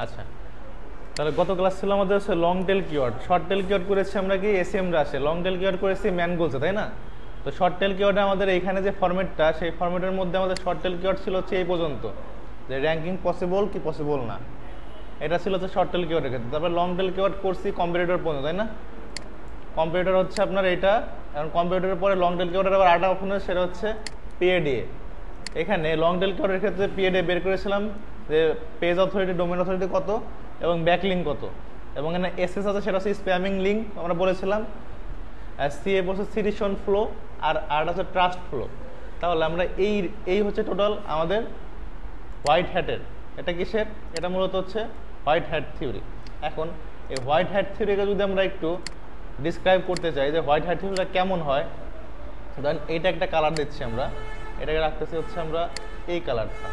আচ্ছা, তাহলে গত ক্লাস ছিল আমাদের হচ্ছে লং টেল কিওয়ার্ড। শর্ট টেল কিওয়ার্ড করেছি আমরা কি এসএম রাশে, লং টেল কিওয়ার্ড করেছি ম্যানগোলসে, তাই না? তো শর্ট টেল কিওয়ার্ডে আমাদের এইখানে যে ফরম্যাটটা, সেই ফরম্যাটের মধ্যে আমাদের শর্ট টেল কিওয়ার্ড ছিল হচ্ছে এই পর্যন্ত, যে র্যাঙ্কিং পসিবল কি পসিবল না, এটা ছিল হচ্ছে শর্ট টেল কিওয়ার্ডের ক্ষেত্রে। তারপরে লং টেল কিওয়ার্ড করছি কম্পিটিটর পর্যন্ত, তাই না? কম্পিটিটর হচ্ছে আপনার এইটা, এখন কম্পিটিটরের পরে লং টেল কিওয়ার্ডের আবার আরেকটা অপশন সেটা হচ্ছে পিএডিএ। এখানে লং টেল কিওয়ার্ডের ক্ষেত্রে পিএডিএ বের করেছিলাম যে পেজ অথরিটি, ডোমেন অথরিটি কত এবং ব্যাকলিঙ্ক কত, এবং এখানে এসএস আছে সেটা হচ্ছে স্প্যামিং লিঙ্ক আমরা বলেছিলাম, আর সিএফ হচ্ছে সিরিশন ফ্লো, আর আর্ট হচ্ছে ট্রাস্ট ফ্লো। তাহলে আমরা এই হচ্ছে টোটাল আমাদের হোয়াইট হ্যাটের। এটা কিসের? এটা মূলত হচ্ছে হোয়াইট হ্যাট থিওরি। এখন এই হোয়াইট হ্যাট থিওরিকে যদি আমরা একটু ডিসক্রাইব করতে চাই যে হোয়াইট হ্যাট থিওরিটা কেমন হয়, ধরেন এইটা একটা কালার দিচ্ছি আমরা, এটাকে রাখতেছি হচ্ছে আমরা এই কালারটা।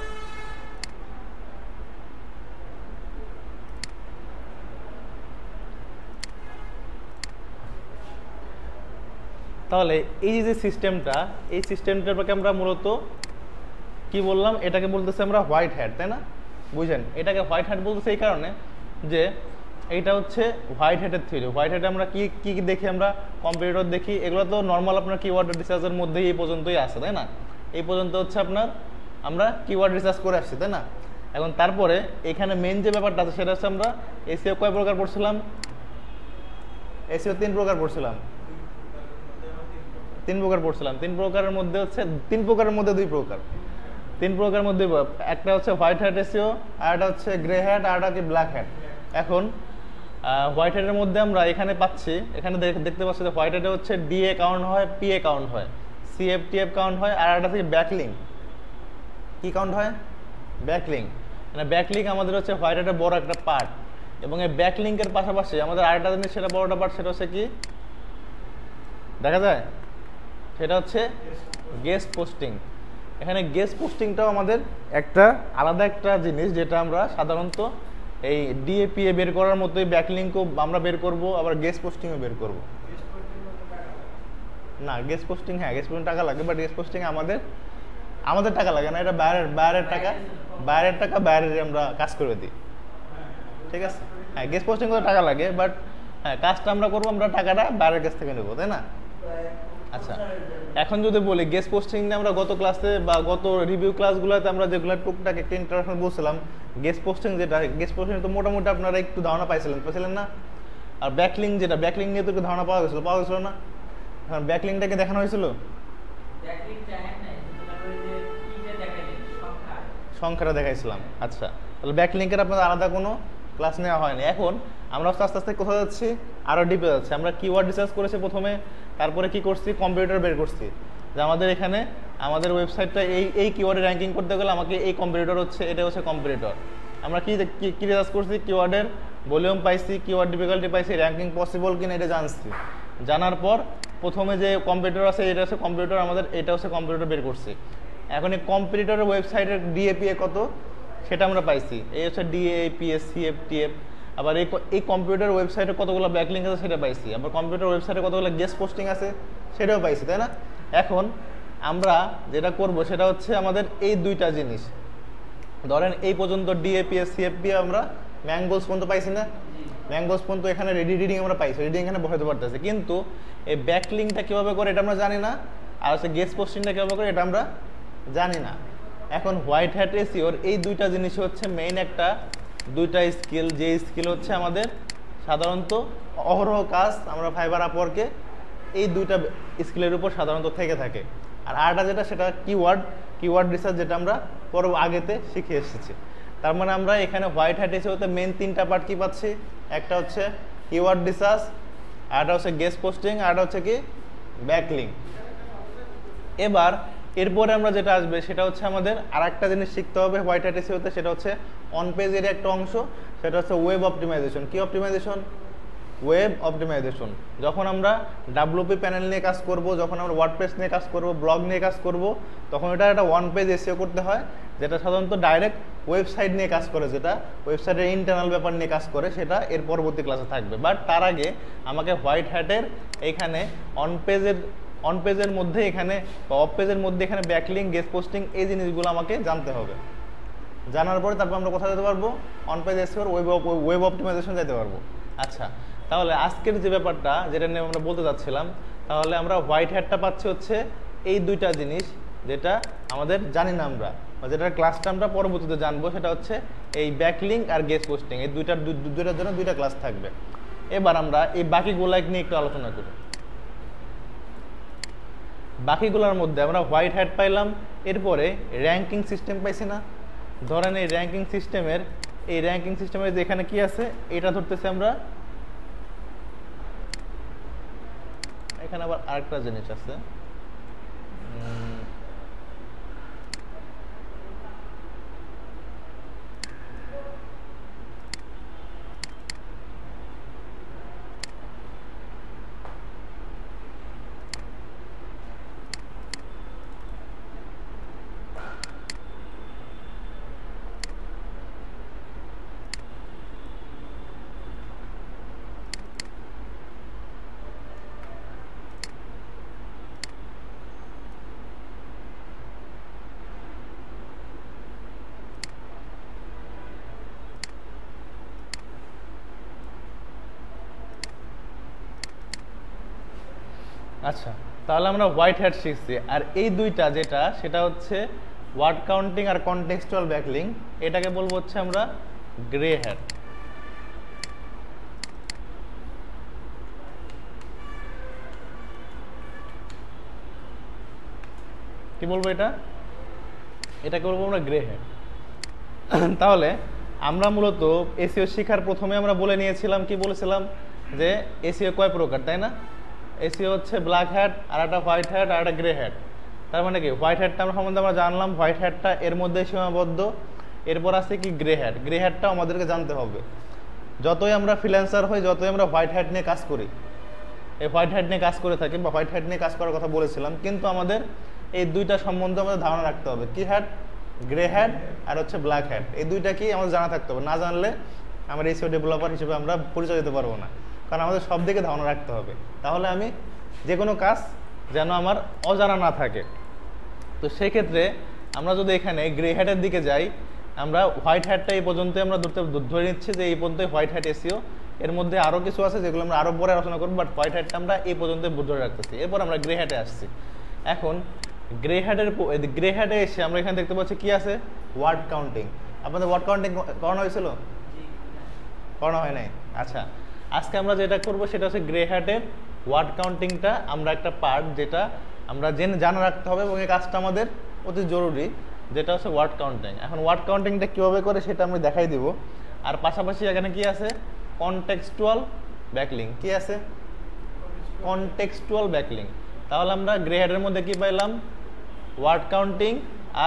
তাহলে এই যে সিস্টেমটা, এই সিস্টেমটাকে আমরা মূলত কি বললাম, এটাকে বলতেছি আমরা হোয়াইট হ্যাট, তাই না? বুঝেন, এটাকে হোয়াইট হ্যাট বলতেছে এই কারণে যে এইটা হচ্ছে হোয়াইট হ্যাটের থিওরি। হোয়াইট হ্যাটে আমরা কি কি দেখি, আমরা কম্পিউটার দেখি, এগুলো তো নর্মাল আপনার কিওয়ার্ড রিসার্চের মধ্যেই এই পর্যন্তই আছে, তাই না? এই পর্যন্ত হচ্ছে আপনার আমরা কিওয়ার্ড রিসার্চ করে আসছি, তাই না? এখন তারপরে এখানে মেন যে ব্যাপারটা আছে সেটা হচ্ছে আমরা এসইও কয় প্রকার পড়ছিলাম? এসইও 3 প্রকার পড়ছিলাম, 3 প্রকার পড়ছিলাম। 3 প্রকারের মধ্যে হচ্ছে 3 প্রকারের মধ্যে 2 প্রকার, 3 প্রকারের মধ্যে একটা হচ্ছে হোয়াইট হ্যাট এসইও, আর একটা হচ্ছে গ্রে হ্যাট, আর একটা হচ্ছে ব্ল্যাক হ্যাট। এখন হোয়াইট হ্যাটের মধ্যে আমরা এখানে পাচ্ছি, এখানে দেখতে পাচ্ছি যে হোয়াইট হ্যাটে হচ্ছে ডিএ কাউন্ট হয়, পিএ কাউন্ট হয়, সিএফটিএফ কাউন্ট হয়, আর একটা থেকে ব্যাকলিঙ্ক কি কাউন্ট হয়? ব্যাকলিঙ্ক। মানে ব্যাকলিঙ্ক আমাদের হচ্ছে হোয়াইট হ্যাটের বড় একটা পার্ট, এবং এই ব্যাকলিঙ্কের পাশাপাশি আমাদের আরেকটা জিনিস সেটা বড়টা পার্ট, সেটা হচ্ছে কি দেখা যায়, সেটা হচ্ছে গেস্ট পোস্টিং। এখানে গেস্ট পোস্টিংটাও আমাদের একটা আলাদা একটা জিনিস, যেটা আমরা সাধারণত এই ডিএপিএ বের করার মতোই ব্যাকলিঙ্কও আমরা বের করব, আবার গেস্ট পোস্টিংও বের করব। না, গেস্ট পোস্টিং, হ্যাঁ গেস্ট পোস্টিং টাকা লাগে, বাট গেস্ট পোস্টিং আমাদের টাকা লাগে না, এটা বাইরের টাকা, বাইরের আমরা কাজ করে দিই, ঠিক আছে? হ্যাঁ, গেস্ট পোস্টিং করে টাকা লাগে, বাট হ্যাঁ কাজটা আমরা করবো, আমরা টাকাটা বাইরের কাছ থেকে নেবো, তাই না? আচ্ছা, এখন যদি বলি গেস্ট পোস্টিং নিয়ে আমরা গত ক্লাসে বা গত রিভিউ ক্লাসগুলোতে আমরা যেগুলো টুকটাক একটা ইন্টারাকশন বলছিলাম, গেস্ট পোস্টিং যেটা, গেস্ট পোস্টিং তো মোটামুটি আপনারা একটু ধারণা পাইছিলেন না? আর ব্যাকলিঙ্ক যেটা, ব্যাকলিঙ্ক নিয়ে তো একটু ধারণা পাওয়া গেছিল না? এখন ব্যাকলিঙ্কটাকে দেখানো হয়েছিল, সংখ্যাটা দেখাইছিলাম। আচ্ছা, তাহলে ব্যাকলিঙ্কের আপনাদের আলাদা কোনো ক্লাস নেওয়া হয়নি। এখন আমরা আস্তে আস্তে কোথাও যাচ্ছি, আরও ডিপে যাচ্ছি। আমরা কিওয়ার্ড রিসার্চ করেছি প্রথমে, তারপরে কি করছি, কম্পিউটার বের করছি, যে আমাদের এখানে আমাদের ওয়েবসাইটটা এই কিওয়ার্ডে র্যাঙ্কিং করতে গেলে আমাকে এই কম্পিউটার হচ্ছে, এটা হচ্ছে কম্পিউটার। আমরা কি রিসার্চ করছি, কিওয়ার্ডের ভলিউম পাইছি, কিওয়ার্ড ডিফিকাল্টি পাইছি, র্যাঙ্কিং পসিবল কিনা এটা জানছি। জানার পর প্রথমে যে কম্পিউটার আছে এটা হচ্ছে কম্পিউটার, আমাদের এটা হচ্ছে কম্পিউটার বের করছি। এখন এই কম্পিউটারের ওয়েবসাইটের ডিএপিএ কত সেটা আমরা পাইছি, এই হচ্ছে ডিএপিএস, সিএফটিএফ। আবার এই কম্পিউটার ওয়েবসাইটে কতগুলো ব্যাকলিঙ্ক আছে সেটা পাইছি, আবার কম্পিউটার ওয়েবসাইটে কতগুলো গেস্ট পোস্টিং আছে সেটাও পাইছি, তাই না? এখন আমরা যেটা করব সেটা হচ্ছে আমাদের এই দুইটা জিনিস, ধরেন এই পর্যন্ত ডিএপিএস, সিএফটিএফ আমরা ম্যাঙ্গোস পর্যন্ত পাইছি না? ম্যাঙ্গোস পর্যন্ত এখানে রিডিং আমরা পাইছি, রিডিং এখানে বসাতে পারতেছে, কিন্তু এই ব্যাকলিঙ্কটা কীভাবে করে এটা আমরা জানি না, আর হচ্ছে গেস্ট পোস্টিংটা কীভাবে করে এটা আমরা জানি না। এখন হোয়াইট হ্যাট এসইওর এই দুইটা জিনিস হচ্ছে মেইন একটা দুইটা স্কিল, যে স্কিল হচ্ছে আমাদের সাধারণত অহরহ কাজ আমরা ফাইবার আপওয়ার্কে এই দুইটা স্কিলের উপর সাধারণত থেকে থাকে। আর আরেকটা যেটা সেটা কিওয়ার্ড রিসার্চ, যেটা আমরা আগেতে শিখে এসেছি। তার মানে আমরা এখানে হোয়াইট হ্যাট এসইওতে মেইন 3টা পার্ট কি পাচ্ছি, একটা হচ্ছে কিওয়ার্ড রিসার্চ, আরেকটা হচ্ছে গেস্ট পোস্টিং, আরেকটা হচ্ছে কি ব্যাকলিঙ্ক। এবার এরপরে আমরা যেটা আসবে সেটা হচ্ছে আমাদের আরেকটা জিনিস শিখতে হবে হোয়াইট হ্যাট এসইওতে, সেটা হচ্ছে অন পেজের একটা অংশ, সেটা হচ্ছে ওয়েব অপটিমাইজেশন। কি অপটিমাইজেশন? Web optimization. যখন আমরা ডাব্লিউপি প্যানেল নিয়ে কাজ করব, যখন আমরা ওয়ার্ডপ্রেস নিয়ে কাজ করব, ব্লগ নিয়ে কাজ করব, তখন এটা একটা ওয়ান পেজ এসইও করতে হয়, যেটা সাধারণত ডাইরেক্ট ওয়েবসাইট নিয়ে কাজ করে, যেটা ওয়েবসাইটের ইন্টারনাল ব্যাপার নিয়ে কাজ করে, সেটা এর পরবর্তী ক্লাসে থাকবে। বাট তার আগে আমাকে হোয়াইট হ্যাটের এইখানে অন পেজের মধ্যে এখানে বা অফ পেজের মধ্যে এখানে ব্যাকলিঙ্ক, গেস্ট পোস্টিং এই জিনিসগুলো আমাকে জানতে হবে। জানার পরে তারপর আমরা কোথায় যেতে পারবো, on page SEO web optimization যেতে পারবো। আচ্ছা, তাহলে আজকের যে ব্যাপারটা যেটা নিয়ে আমরা বলতে যাচ্ছিলাম, তাহলে আমরা হোয়াইট হ্যাটটা পাচ্ছি হচ্ছে এই দুইটা জিনিস যেটা আমাদের জানি না আমরা, যেটার ক্লাসটা আমরা পরবর্তীতে জানবো, সেটা হচ্ছে এই ব্যাকলিঙ্ক আর গেস্ট পোস্টিং, এই দুইটার জন্য দুইটা ক্লাস থাকবে। এবার আমরা এই বাকিগুলো নিয়ে একটু আলোচনা করি। বাকিগুলোর মধ্যে আমরা হোয়াইট হ্যাট পাইলাম, এরপরে র্যাঙ্কিং সিস্টেম পাইছি না। ধরেন এই র্যাঙ্কিং সিস্টেমের যে এখানে কি আছে এটা ধরতেছি আমরা, এখানে আবার আরেকটা জিনিস আছে, আচ্ছা তাহলে আমরা হোয়াইট হ্যাট শিখছি, আর এই দুইটা যেটা সেটা হচ্ছে ওয়ার্ড কাউন্টিং আর কনটেক্সচুয়াল ব্যাকলিং, এটাকে বলবো হচ্ছে আমরা গ্রে হ্যাট। কি বলবো এটাকে বলবো আমরা গ্রে হ্যাট। তাহলে আমরা মূলত এসইও শেখার প্রথমে আমরা বলে নিয়েছিলাম, কি বলেছিলাম যে এসইও কয় প্রকার, তাই না? এসইও হচ্ছে ব্ল্যাক হ্যাট, আর একটা হোয়াইট হ্যাট, আর একটা গ্রে হ্যাট। তার মানে কি হোয়াইট হ্যাটটা আমরা সম্বন্ধে আমরা জানলাম, হোয়াইট হ্যাটটা এর মধ্যে সীমাবদ্ধ। এরপর আছে কি গ্রে হ্যাট, গ্রে হ্যাটটাও আমাদেরকে জানতে হবে। যতই আমরা ফ্রিল্যান্সার হই, যতই আমরা হোয়াইট হ্যাট নিয়ে কাজ করি, এই হোয়াইট হ্যাট নিয়ে কাজ করে থাকি বা হোয়াইট হ্যাট নিয়ে কাজ করার কথা বলেছিলাম, কিন্তু আমাদের এই দুইটা সম্বন্ধে আমাদের ধারণা রাখতে হবে। কি হ্যাট? গ্রে হ্যাট আর হচ্ছে ব্ল্যাক হ্যাট। এই দুইটা কি আমাদের জানা থাকতে হবে, না জানলে আমরা এসইও ডেভেলপার হিসেবে আমরা পরিচয় দিতে পারবো না। কারণ আমাদের সব দিকে ধারণা রাখতে হবে, তাহলে আমি যে কোনো কাজ যেন আমার অজানা না থাকে। তো সেক্ষেত্রে আমরা যদি এখানে গ্রে হ্যাটের দিকে যাই, আমরা হোয়াইট হ্যাটটা এই পর্যন্ত আমরা ধরে নিচ্ছি যে এই পর্যন্ত হোয়াইট হ্যাট এসইও। এর মধ্যে আরও কিছু আছে যেগুলো আমরা আরও পরে আলোচনা করবো, বাট হোয়াইট হ্যাটটা আমরা এই পর্যন্ত ধরে রাখতেছি। এরপর আমরা গ্রে হ্যাটে আসছি। এখন গ্রে হ্যাটে এসে আমরা এখানে দেখতে পাচ্ছি কি আছে, ওয়ার্ড কাউন্টিং। আপনাদের ওয়ার্ড কাউন্টিং করানো হয়েছিল? করানো হয় নাই? আচ্ছা, আজকে আমরা যেটা করবো সেটা হচ্ছে গ্রে হ্যাটের ওয়ার্ড কাউন্টিংটা আমরা একটা পার্ট যেটা আমরা জানা রাখতে হবে, এবং এই কাজটা আমাদের অতি জরুরি, যেটা হচ্ছে ওয়ার্ড কাউন্টিং। এখন ওয়ার্ড কাউন্টিংটা কীভাবে করে সেটা আমি দেখাই দিব। আর পাশাপাশি এখানে কি আছে, কনটেক্সচুয়াল ব্যাকলিং। কি আছে? Contextual backlink. তাহলে আমরা গ্রে হ্যাটের মধ্যে কি পাইলাম, ওয়ার্ড কাউন্টিং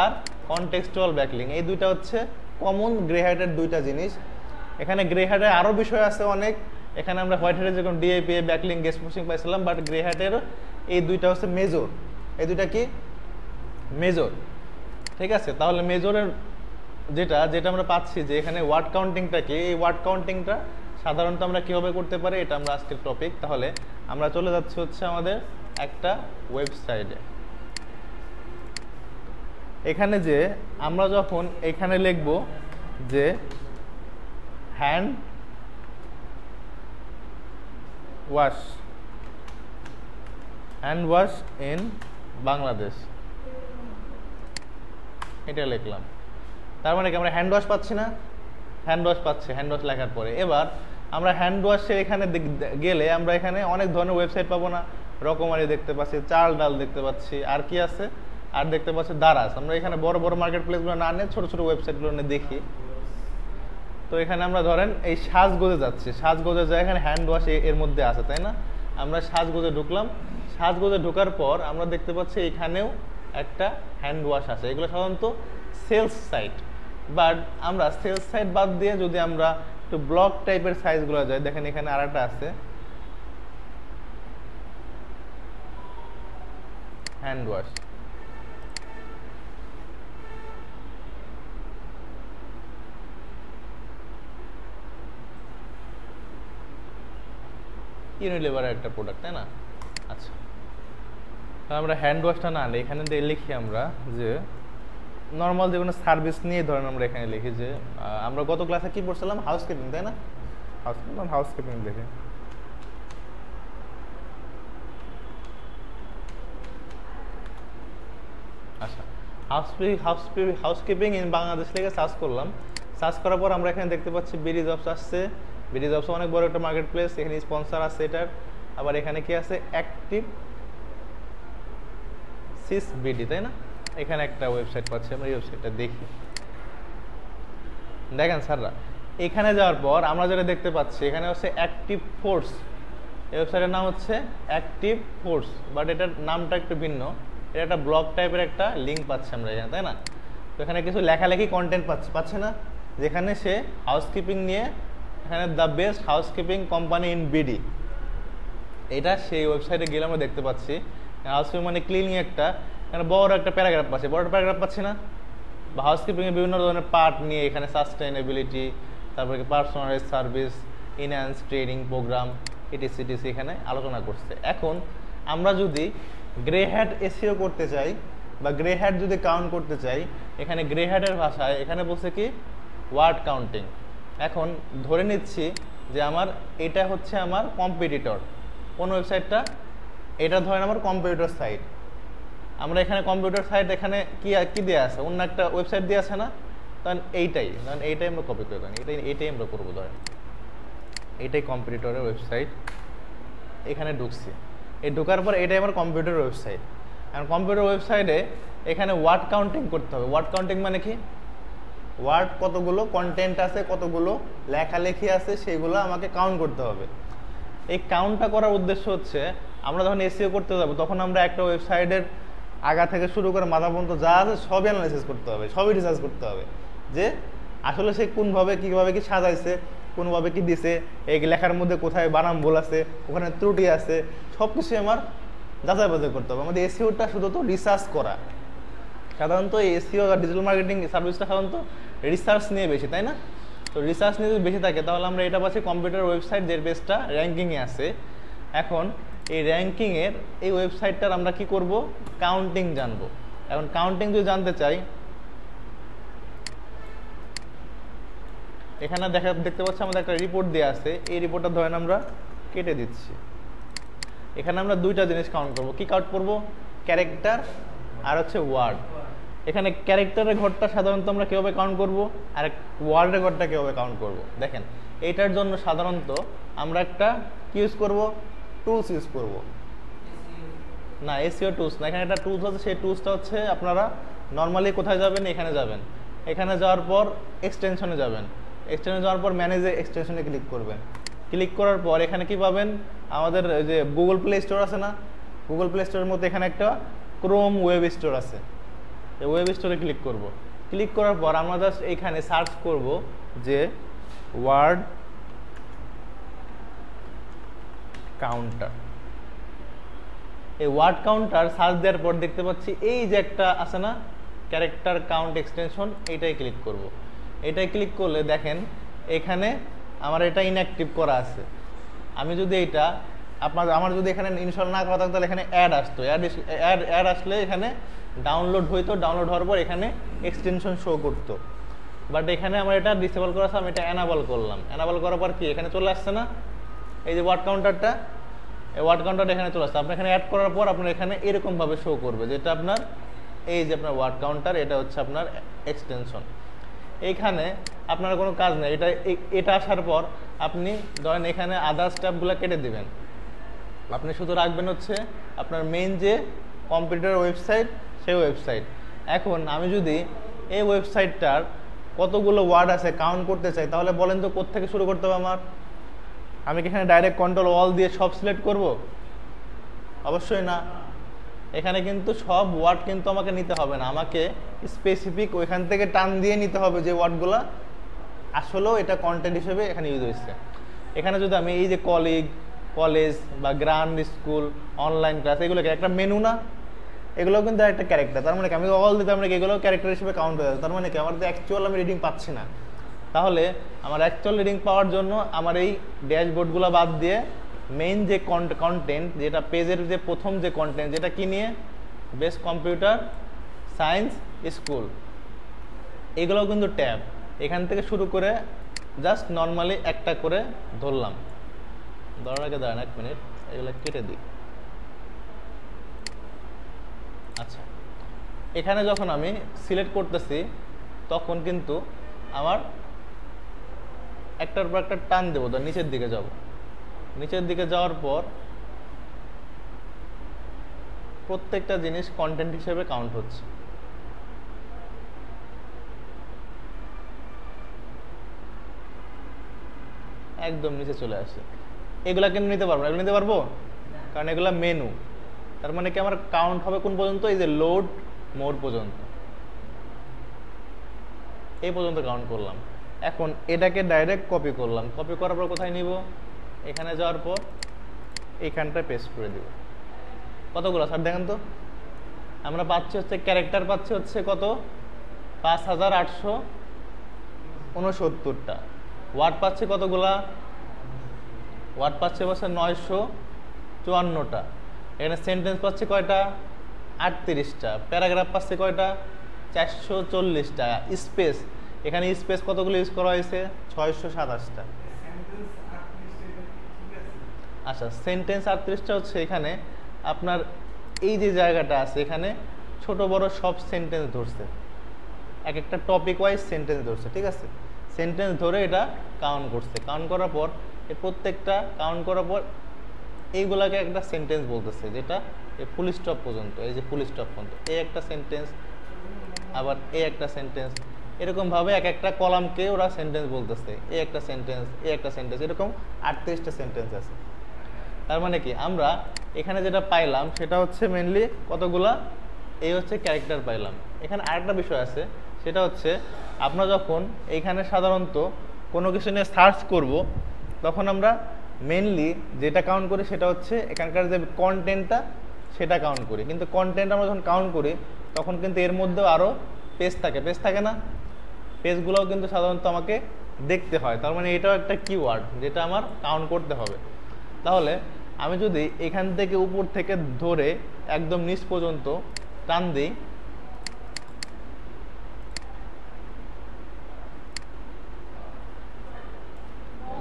আর কনটেক্সচুয়াল ব্যাকলিং। এই দুইটা হচ্ছে কমন গ্রে হ্যাটের দুইটা জিনিস। এখানে গ্রে হ্যাটের আরও বিষয় আছে অনেক। এখানে আমরা হোয়াইট হ্যাটের যখন ডিএপিএ, ব্যাকলিং, গেস্ট পোস্টিং পাইছিলাম, বাট গ্রে হ্যাটের এই দুইটা হচ্ছে মেজর। এই দুইটা কি মেজর, ঠিক আছে? তাহলে মেজরের যেটা আমরা পাচ্ছি যে এখানে ওয়ার্ড কাউন্টিংটা কি, এই ওয়ার্ড কাউন্টিংটা সাধারণত আমরা কীভাবে করতে পারি, এটা আমরা আজকের টপিক। তাহলে আমরা চলে যাচ্ছি হচ্ছে আমাদের একটা ওয়েবসাইটে। এখানে যে আমরা যখন এখানে লিখব যে হ্যান্ড ওয়াশ ইন বাংলাদেশ, এটা লিখলাম। তার মানে কি আমরা হ্যান্ড ওয়াশ পাচ্ছি না? হ্যান্ড ওয়াশ পাচ্ছি হ্যান্ড ওয়াশ লেখার পরে। এবার আমরা হ্যান্ড ওয়াশে এখানে গেলে আমরা এখানে অনেক ধরনের ওয়েবসাইট পাবো না? রকমারি দেখতে পাচ্ছি, চাল ডাল দেখতে পাচ্ছি, আর কি আছে, আর দেখতে পাচ্ছি দারাজ। আমরা এখানে বড় বড় মার্কেট প্লেসগুলো না নিয়ে ছোট ছোট ওয়েবসাইটগুলো নিয়ে দেখি। তো এখানে আমরা ধরেন এই সাজগোজে যাচ্ছি, সাজগোজে যায়, এখানে হ্যান্ড ওয়াশ এর মধ্যে আছে, তাই না? আমরা সাজগোজে ঢুকলাম। সাজগোজে ঢোকার পর আমরা দেখতে পাচ্ছি এখানেও একটা হ্যান্ড ওয়াশ আছে। এগুলো সাধারণত সেলস সাইট, বাট আমরা সেলস সাইট বাদ দিয়ে যদি আমরা একটু ব্লগ টাইপের সাইজগুলো যাই, দেখেন এখানে আর একটা আছে হ্যান্ড ওয়াশ। ইউনিলিভারের একটা প্রোডাক্ট, তাই না? আচ্ছা, আমরা হ্যান্ড ওয়াশটা না আনলে এখানে লিখি আমরা যে নর্মাল যে কোনো সার্ভিস নিয়ে ধরেন আমরা এখানে লিখি যে আমরা গত ক্লাসে কি পড়ছিলাম, হাউসকিপিং, তাই না? হাউসকিপিং দেখে আচ্ছা, হাউসকিপিং ইন বাংলাদেশ থেকে সার্চ করলাম। সার্চ করার পর আমরা এখানে দেখতে পাচ্ছি বিডি জবস আসছে। বিডি জবস অনেক বড় একটা মার্কেট প্লেস, এখানে স্পন্সর আছে এটার। আবার এখানে কি আছে, অ্যাক্টিভ সিস বিডি, তাই না? এখানে একটা ওয়েবসাইট পাচ্ছি আমরা, এই ওয়েবসাইটটা দেখি। দেখেন স্যাররা, এখানে যাওয়ার পর আমরা যেটা দেখতে পাচ্ছি এখানে হচ্ছে অ্যাক্টিভ ফোর্স। এই ওয়েবসাইটের নাম হচ্ছে অ্যাক্টিভ ফোর্স, বাট এটার নামটা একটু ভিন্ন। এটা একটা ব্লগ টাইপের একটা লিঙ্ক পাচ্ছি আমরা এখানে, তাই না? তো এখানে কিছু লেখালেখি কন্টেন্ট পাচ্ছে না, যেখানে সে হাউসকিপিং নিয়ে, এখানে the best housekeeping company in BD, এটা সেই ওয়েবসাইটে গেলে আমরা দেখতে পাচ্ছি। হাউসকিপিং মানে ক্লিনিং, একটা এখানে বড় একটা প্যারাগ্রাফ পাচ্ছি, বড় প্যারাগ্রাফ পাচ্ছি না? বা হাউসকিপিংয়ের বিভিন্ন ধরনের পার্ট নিয়ে এখানে সাস্টেইনেবিলিটি, তারপরে personalize service, enhance training program, ETC এখানে আলোচনা করছে। এখন আমরা যদি গ্রে হ্যাট এসইও করতে চাই বা গ্রে হ্যাট যদি কাউন্ট করতে চাই, এখানে গ্রে হ্যাটের ভাষায় এখানে বলছে কি ওয়ার্ড কাউন্টিং। এখন ধরে নিচ্ছি যে আমার এটা হচ্ছে আমার কম্পিটিটর, কোন ওয়েবসাইটটা, এটা ধরেন আমার কম্পিউটার সাইট। আমরা এখানে কম্পিউটার সাইট এখানে কি কি দেওয়া আছে, অন্য একটা ওয়েবসাইট দেওয়া আছে না? তখন এইটাই আমরা কপি করে দেন, এইটাই আমরা করবো। ধরেন এইটাই কম্পিউটারের ওয়েবসাইট, এখানে ঢুকছি। এই ঢোকার পর এটাই আমার কম্পিউটার ওয়েবসাইট। কারণ কম্পিউটার ওয়েবসাইটে এখানে ওয়ার্ড কাউন্টিং করতে হবে। ওয়ার্ড কাউন্টিং মানে কি, ওয়ার্ড কতগুলো কন্টেন্ট আছে, কতগুলো লেখালেখি আছে, সেগুলো আমাকে কাউন্ট করতে হবে। এই কাউন্টটা করার উদ্দেশ্য হচ্ছে আমরা যখন এসইও করতে যাবো তখন আমরা একটা ওয়েবসাইটের আগা থেকে শুরু করে মাথা পর্যন্ত যা আছে সবই অ্যানালাইসিস করতে হবে, সবই রিসার্চ করতে হবে যে আসলে সে কোনভাবে কীভাবে কি সাজাইছে, কোনোভাবে কি দিছে, এই লেখার মধ্যে কোথায় বানাম ভুল আছে, ওখানে ত্রুটি আছে, সব কিছু আমার যাচাই বাছাই করতে হবে। আমাদের এসইওটা শুধু তো রিসার্চ করা, সাধারণত এসইও আর ডিজিটাল মার্কেটিং সার্ভিসটা সাধারণত রিসার্চ নিয়ে বেশি, তাই না? তো রিসার্চ নিয়ে যদি বেশি থাকে তাহলে আমরা এটা পাচ্ছি কম্পিউটার ওয়েবসাইট, যে বেসটা র্যাঙ্কিংয়ে আছে। এখন এই র্যাঙ্কিংয়ের এই ওয়েবসাইটটার আমরা কি করব, কাউন্টিং জানবো। এখন কাউন্টিং যদি জানতে চাই, এখানে দেখতে পাচ্ছি আমাদের একটা রিপোর্ট দেওয়া আছে। এই রিপোর্টটা ধরেন আমরা কেটে দিচ্ছি। এখানে আমরা দুইটা জিনিস কাউন্ট করব। কি কাউন্ট করব, ক্যারেক্টার আর হচ্ছে ওয়ার্ড। এখানে ক্যারেক্টারের ঘরটা সাধারণত আমরা কীভাবে কাউন্ট করব, আর ওয়ার্ডের ঘরটা কীভাবে কাউন্ট করব। দেখেন এইটার জন্য সাধারণত আমরা একটা কি ইউজ করব, টুলস ইউজ করব। না, এসইও টুলস না, এখানে একটা টুলস আছে। সেই টুলসটা হচ্ছে আপনারা নর্মালি কোথায় যাবেন, এখানে যাবেন। এখানে যাওয়ার পর এক্সটেনশনে যাবেন। এক্সটেনশনে যাওয়ার পর ম্যানেজে এক্সটেনশনে ক্লিক করবেন। ক্লিক করার পর এখানে কি পাবেন, আমাদের যে গুগল প্লে স্টোর আছে না, গুগল প্লে স্টোরের মধ্যে এখানে একটা ক্রোম ওয়েব স্টোর আছে। এই ওয়েব স্টোরে ক্লিক করব। ক্লিক করার পর আমরা জাস্ট এখানে সার্চ করব যে ওয়ার্ড কাউন্টার। এই ওয়ার্ড কাউন্টার সার্চ দেওয়ার পর দেখতে পাচ্ছি এই যে একটা আছে না ক্যারেক্টার কাউন্ট এক্সটেনশন, এইটাই ক্লিক করব। এটাই ক্লিক করলে দেখেন এখানে আমার এটা ইনঅ্যাক্টিভ করা আছে। আমি যদি এইটা আমার যদি এখানে ইনস্টল না করা থাকতো তাহলে এখানে অ্যাড আসতো, অ্যাড আসলে এখানে ডাউনলোড হইতো, ডাউনলোড হওয়ার পর এখানে এক্সটেনশন শো করতো। বাট এখানে আমার এটা ডিসেবল করা আছে, আমি এটা অ্যানাবল করলাম। অ্যানাবল করার পর কি এখানে চলে আসছে না এই যে ওয়ার্ড কাউন্টারটা, এই ওয়ার্ড কাউন্টারটা এখানে চলে আসছে। আপনি এখানে অ্যাড করার পর আপনার এখানে এরকমভাবে শো করবে, যেটা আপনার এই যে আপনার ওয়ার্ড কাউন্টার, এটা হচ্ছে আপনার এক্সটেনশন। এইখানে আপনার কোনো কাজ নেই। এটা আসার পর আপনি ধরেন এখানে আদার স্ট্যাপগুলো কেটে দিবেন। আপনি শুধু রাখবেন হচ্ছে আপনার মেইন যে কম্পিউটার ওয়েবসাইট, সেই ওয়েবসাইট। এখন আমি যদি এই ওয়েবসাইটটার কতগুলো ওয়ার্ড আছে কাউন্ট করতে চাই, তাহলে বলেন তো কোত্থেকে শুরু করতে হবে আমার? আমি কি এখানে ডাইরেক্ট কন্ট্রোল অল দিয়ে সব সিলেক্ট করব? অবশ্যই না। এখানে কিন্তু সব ওয়ার্ড কিন্তু আমাকে নিতে হবে না, আমাকে স্পেসিফিক ওইখান থেকে টান দিয়ে নিতে হবে যে ওয়ার্ডগুলো আসলেও এটা কন্টেন্ট হিসেবে এখানে ইউজ হয়েছে। এখানে যদি আমি এই যে কলেজ বা গ্রান্ড স্কুল, অনলাইন ক্লাস, এগুলোকে একটা মেনু না, এগুলো কিন্তু একটা ক্যারেক্টার। তার মানে কি আমি অল দিতে আমরা এগুলো ক্যারেক্টার হিসেবে কাউন্ট হয়ে যাবে। তার মানে কি আমার তো অ্যাকচুয়াল আমি রিডিং পাচ্ছি না। তাহলে আমার অ্যাকচুয়াল রিডিং পাওয়ার জন্য আমার এই ড্যাশবোর্ডগুলো বাদ দিয়ে মেইন যে কন্টেন্ট, যেটা পেজের যে প্রথম যে কন্টেন্ট, যেটা কি নিয়ে, বেস্ট কম্পিউটার সায়েন্স স্কুল, এগুলোও কিন্তু ট্যাব। এখান থেকে শুরু করে জাস্ট নর্মালি একটা করে ধরলাম, ধরার আগে দাঁড়ান 1 মিনিট, এগুলো কেটে দিই। আচ্ছা, এখানে যখন আমি সিলেক্ট করতেছি তখন কিন্তু আমার একটার পর একটা টান দেবো, ধর নিচের দিকে যাব, নিচের দিকে যাওয়ার পর প্রত্যেকটা জিনিস কন্টেন্ট হিসেবে কাউন্ট হচ্ছে। একদম নিচে চলে আসে। এগুলা কিন্তু নিতে পারবো না, এগুলো নিতে পারবো কারণ এগুলা মেনু। তার মানে কি আমার কাউন্ট হবে কোন পর্যন্ত? এই যে লোড মোর পর্যন্ত, এই পর্যন্ত কাউন্ট করলাম। এখন এটাকে ডাইরেক্ট কপি করলাম, কপি করার পর কোথায় নিব? এখানে যাওয়ার পর এইখানটায় পেস্ট করে দিব। কতগুলো স্যার দেখেন তো? আমরা পাচ্ছি হচ্ছে ক্যারেক্টার পাচ্ছি হচ্ছে কত? 5869টা। ওয়ার্ড পাচ্ছি কতগুলা? ওয়ার্ড পাচ্ছি হচ্ছে 954টা। এখানে সেন্টেন্স পাচ্ছি কয়টা? 38টা। প্যারাগ্রাফ পাচ্ছি কয়টা? 440টা। স্পেস, এখানে স্পেস কতগুলো ইউজ করা হয়েছে? 627টা। আচ্ছা, সেন্টেন্স 38টা হচ্ছে এখানে আপনার এই যে জায়গাটা আছে এখানে ছোট বড় সব সেন্টেন্স ধরছে, এক একটা টপিক ওয়াইজ সেন্টেন্স ধরছে, ঠিক আছে? সেন্টেন্স ধরে এটা কাউন্ট করছে, কাউন্ট করার পর এই প্রত্যেকটা কাউন্ট করার পর এইগুলাকে একটা সেন্টেন্স বলতেছে, যেটা এই ফুল স্টপ পর্যন্ত, এই যে ফুল স্টপ পর্যন্ত এই একটা সেন্টেন্স, আবার এই একটা সেন্টেন্স, এরকমভাবে এক একটা কলামকে ওরা সেন্টেন্স বলতেছে। এই একটা সেন্টেন্স, এই একটা সেন্টেন্স, এরকম 38টা সেন্টেন্স আছে। তার মানে কি আমরা এখানে যেটা পাইলাম সেটা হচ্ছে মেনলি কতগুলা? এই হচ্ছে ক্যারেক্টার পাইলাম। এখানে আরেকটা বিষয় আছে, সেটা হচ্ছে আমরা যখন এইখানে সাধারণত কোনো কিছু নিয়ে সার্চ করব তখন আমরা মেনলি যেটা কাউন্ট করি সেটা হচ্ছে এখানকার যে কন্টেন্টটা সেটা কাউন্ট করি। কিন্তু কন্টেন্ট আমরা যখন কাউন্ট করি তখন কিন্তু এর মধ্যেও আরও পেজ থাকে, পেজ থাকে না? পেজগুলোও কিন্তু সাধারণত আমাকে দেখতে হয়। তার মানে এটাও একটা কিওয়ার্ড যেটা আমার কাউন্ট করতে হবে। তাহলে আমি যদি এখান থেকে উপর থেকে ধরে একদম নিচ পর্যন্ত টান দিই,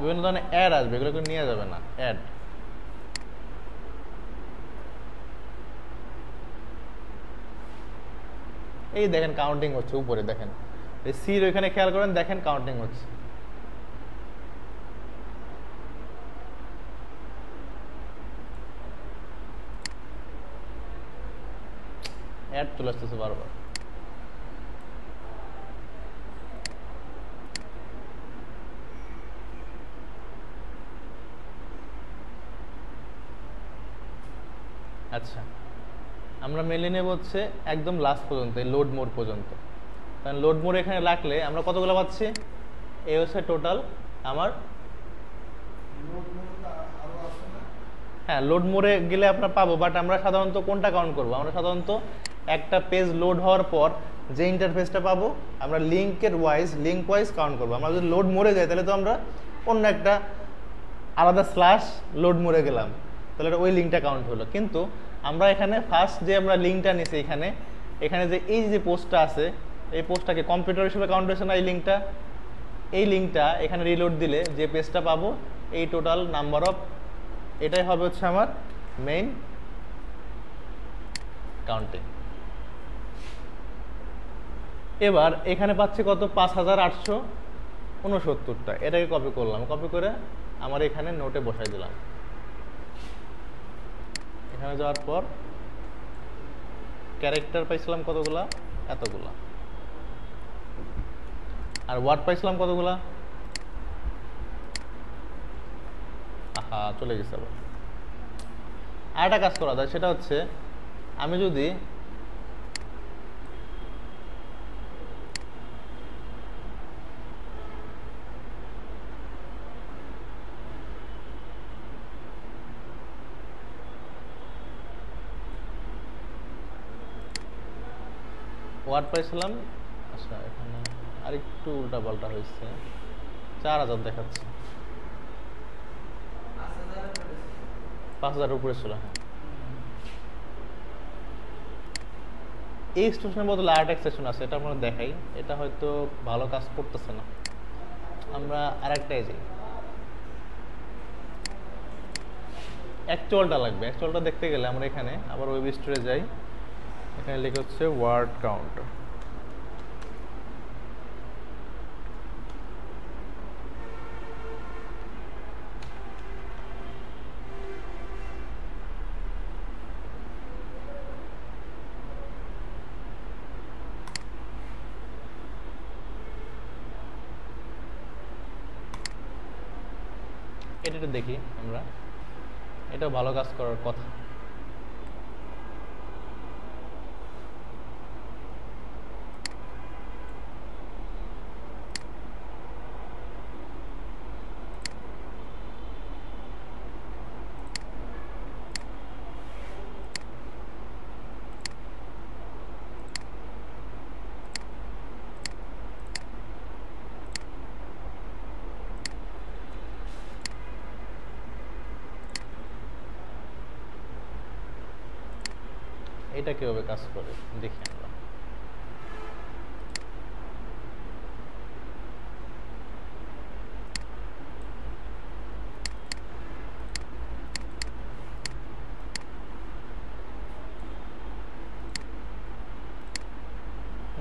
বিভিন্ন ধরনের অ্যাড আসবে, এগুলো নিয়ে যাবে না। অ্যাড, এই দেখেন কাউন্টিং হচ্ছে উপরে, দেখেন এই সির ওইখানে খেয়াল করেন, দেখেন কাউন্টিং হচ্ছে। অ্যাড চলে আসতেছে বারবার। আচ্ছা, আমরা মেলে নেব হচ্ছে একদম লাস্ট পর্যন্ত, এই লোড মোড পর্যন্ত। কারণ লোড মোড এখানে রাখলে আমরা কতগুলো পাচ্ছি? এই হচ্ছে টোটাল আমার। হ্যাঁ, লোড মোডে গেলে আপনার পাবো, বাট আমরা সাধারণত কোনটা কাউন্ট করবো? আমরা সাধারণত একটা পেজ লোড হওয়ার পর যে ইন্টারফেসটা পাবো আমরা লিঙ্ক ওয়াইজ কাউন্ট করবো। আমরা যদি লোড মোডে যাই তাহলে তো আমরা অন্য একটা আলাদা স্ল্যাশ লোড মোডে গেলাম, তাহলে ওই লিঙ্কটা কাউন্ট হলো। কিন্তু আমরা এখানে ফার্স্ট যে আমরা লিঙ্কটা নিছি এখানে যে এই যে পোস্টটা আছে, এই পোস্টটাকে কম্পিউটার হিসেবে কাউন্ট হয়েছে না? এই লিঙ্কটা এখানে রিলোড দিলে যে পেজটা পাবো এই টোটাল নাম্বার অফ, এটাই হবে হচ্ছে আমার মেইন কাউন্টিং। এবার এখানে পাচ্ছি কত? 5869টা। এটাকে কপি করলাম, কপি করে আমার এখানে নোটে বসাই দিলাম। এখানে যাওয়ার পর ক্যারেক্টার পাইছিলাম কতগুলা? এতগুলা। আর ওয়ার্ড পাইছিলাম কতগুলা? আহা, চলে গেছে আবার। আর একটা কাজ করা যায়, সেটা হচ্ছে আমি যদি ওয়ার্ড পাইছিলাম, আচ্ছা এখানে আরেকটু উল্টা পাল্টা হয়েছে, 4000 দেখাচ্ছে, 5000 উপরে ছিল। হ্যাঁ, এই স্টেশনের বদলে আরেকটা এক্সটেনশন আছে, এটা আমরা দেখাই। এটা হয়তো ভালো কাজ করতেছে না, আমরা আরেকটাই যাই। অ্যাকচুয়ালটা লাগবে। অ্যাকচুয়ালটা দেখতে গেলে আমরা এখানে আবার ওয়েব স্টোরে যাই, এখানে লিখে হচ্ছে ওয়ার্ড কাউন্ট। এটা একটু দেখি আমরা, এটা ভালো কাজ করার কথা। এটা কিভাবে কাজ করে দেখি আমরা।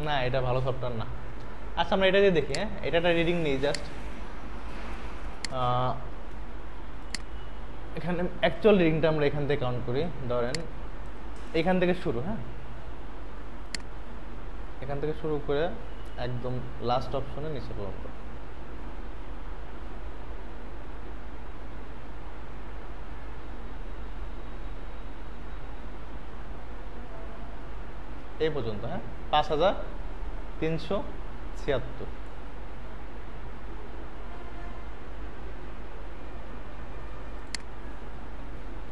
না, এটা ভালো সফটওয়্যার না। আচ্ছা, আমরা এটা দিয়ে দেখি। হ্যাঁ, এটা একটা রিডিং নেই জাস্ট। এখানে অ্যাকচুয়াল রিডিংটা আমরা এখান থেকে কাউন্ট করি। ধরেন এখান থেকে শুরু, হ্যাঁ, এখান থেকে শুরু করে একদম লাস্ট অপশনে নিচে পর্যন্ত। এই পর্যন্ত, হ্যাঁ, 5376।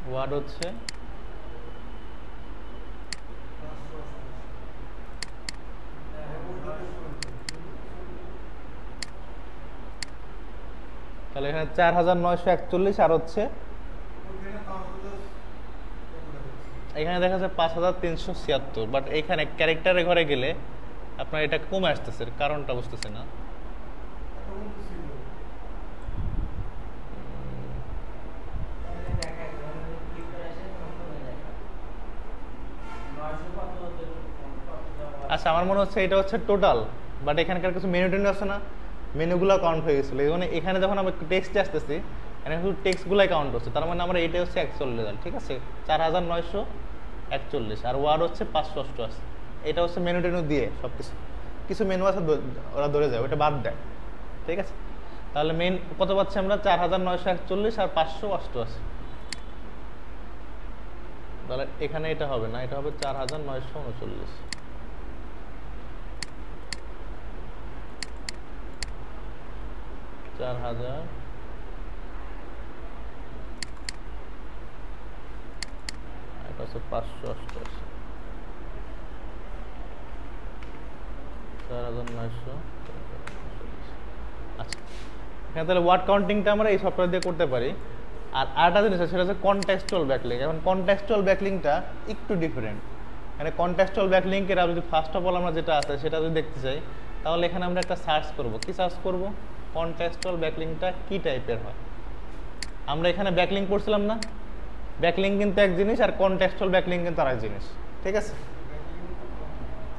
ওয়ার্ড হচ্ছে তাহলে এখানে 4941 আর হচ্ছে এখানে দেখা যাচ্ছে 5376। বাট এখানে ক্যারেক্টারের ঘরে গেলে আপনার এটা কমে আসতেছে, কারণটা বুঝতেছে না। আচ্ছা, আমার মনে হচ্ছে এটা হচ্ছে টোটাল, বাট এখানকার কিছু মেনু টেনু আছে না, মেনুগুলো কাউন্ট হয়ে গেছিলো। এই এখানে যখন আমরা টেক্সটে আসতেছি, এখানে শুধু টেক্সটগুলাই কাউন্ট হচ্ছে। তার মানে আমরা এটা হচ্ছে অ্যাকচুয়াল রেজাল্ট, ঠিক আছে, 4941। আর ওয়ার্ড হচ্ছে 588। এটা হচ্ছে মেনু টেনু দিয়ে সব কিছু, কিছু মেনু আছে ওরা ধরে যায়, ওটা বাদ দেয়, ঠিক আছে। তাহলে মেন কত পাচ্ছি আমরা? 4941 আর 588। তাহলে এখানে এটা হবে না, এটা হবে 4939। এটা হচ্ছে 588, 4900। আচ্ছা, এখানে তাহলে ওয়ার্ড কাউন্টিংটা আমরা এই সফটওয়্যার দিয়ে করতে পারি। আর আরেকটা জিনিস আছে, সেটা হচ্ছে কনটেক্সচুয়াল ব্যাকলিঙ্ক। এখন কনটেক্সচুয়াল ব্যাকলিঙ্কটা একটু ডিফারেন্ট। এখানে কনটেক্সচুয়াল ব্যাকলিঙ্কের যদি ফার্স্ট অফ অল আমরা যেটা আছে সেটা যদি দেখতে চাই, তাহলে এখানে আমরা একটা সার্চ করব। কি সার্চ করব? কনটেক্সচুয়াল ব্যাকলিঙ্কটা কি টাইপের হয়। আমরা এখানে ব্যাকলিঙ্ক করছিলাম না, ব্যাকলিঙ্ক কিন্তু এক জিনিস আর কনটেক্সচুয়াল ব্যাকলিঙ্ক কিন্তু আরেক জিনিস, ঠিক আছে।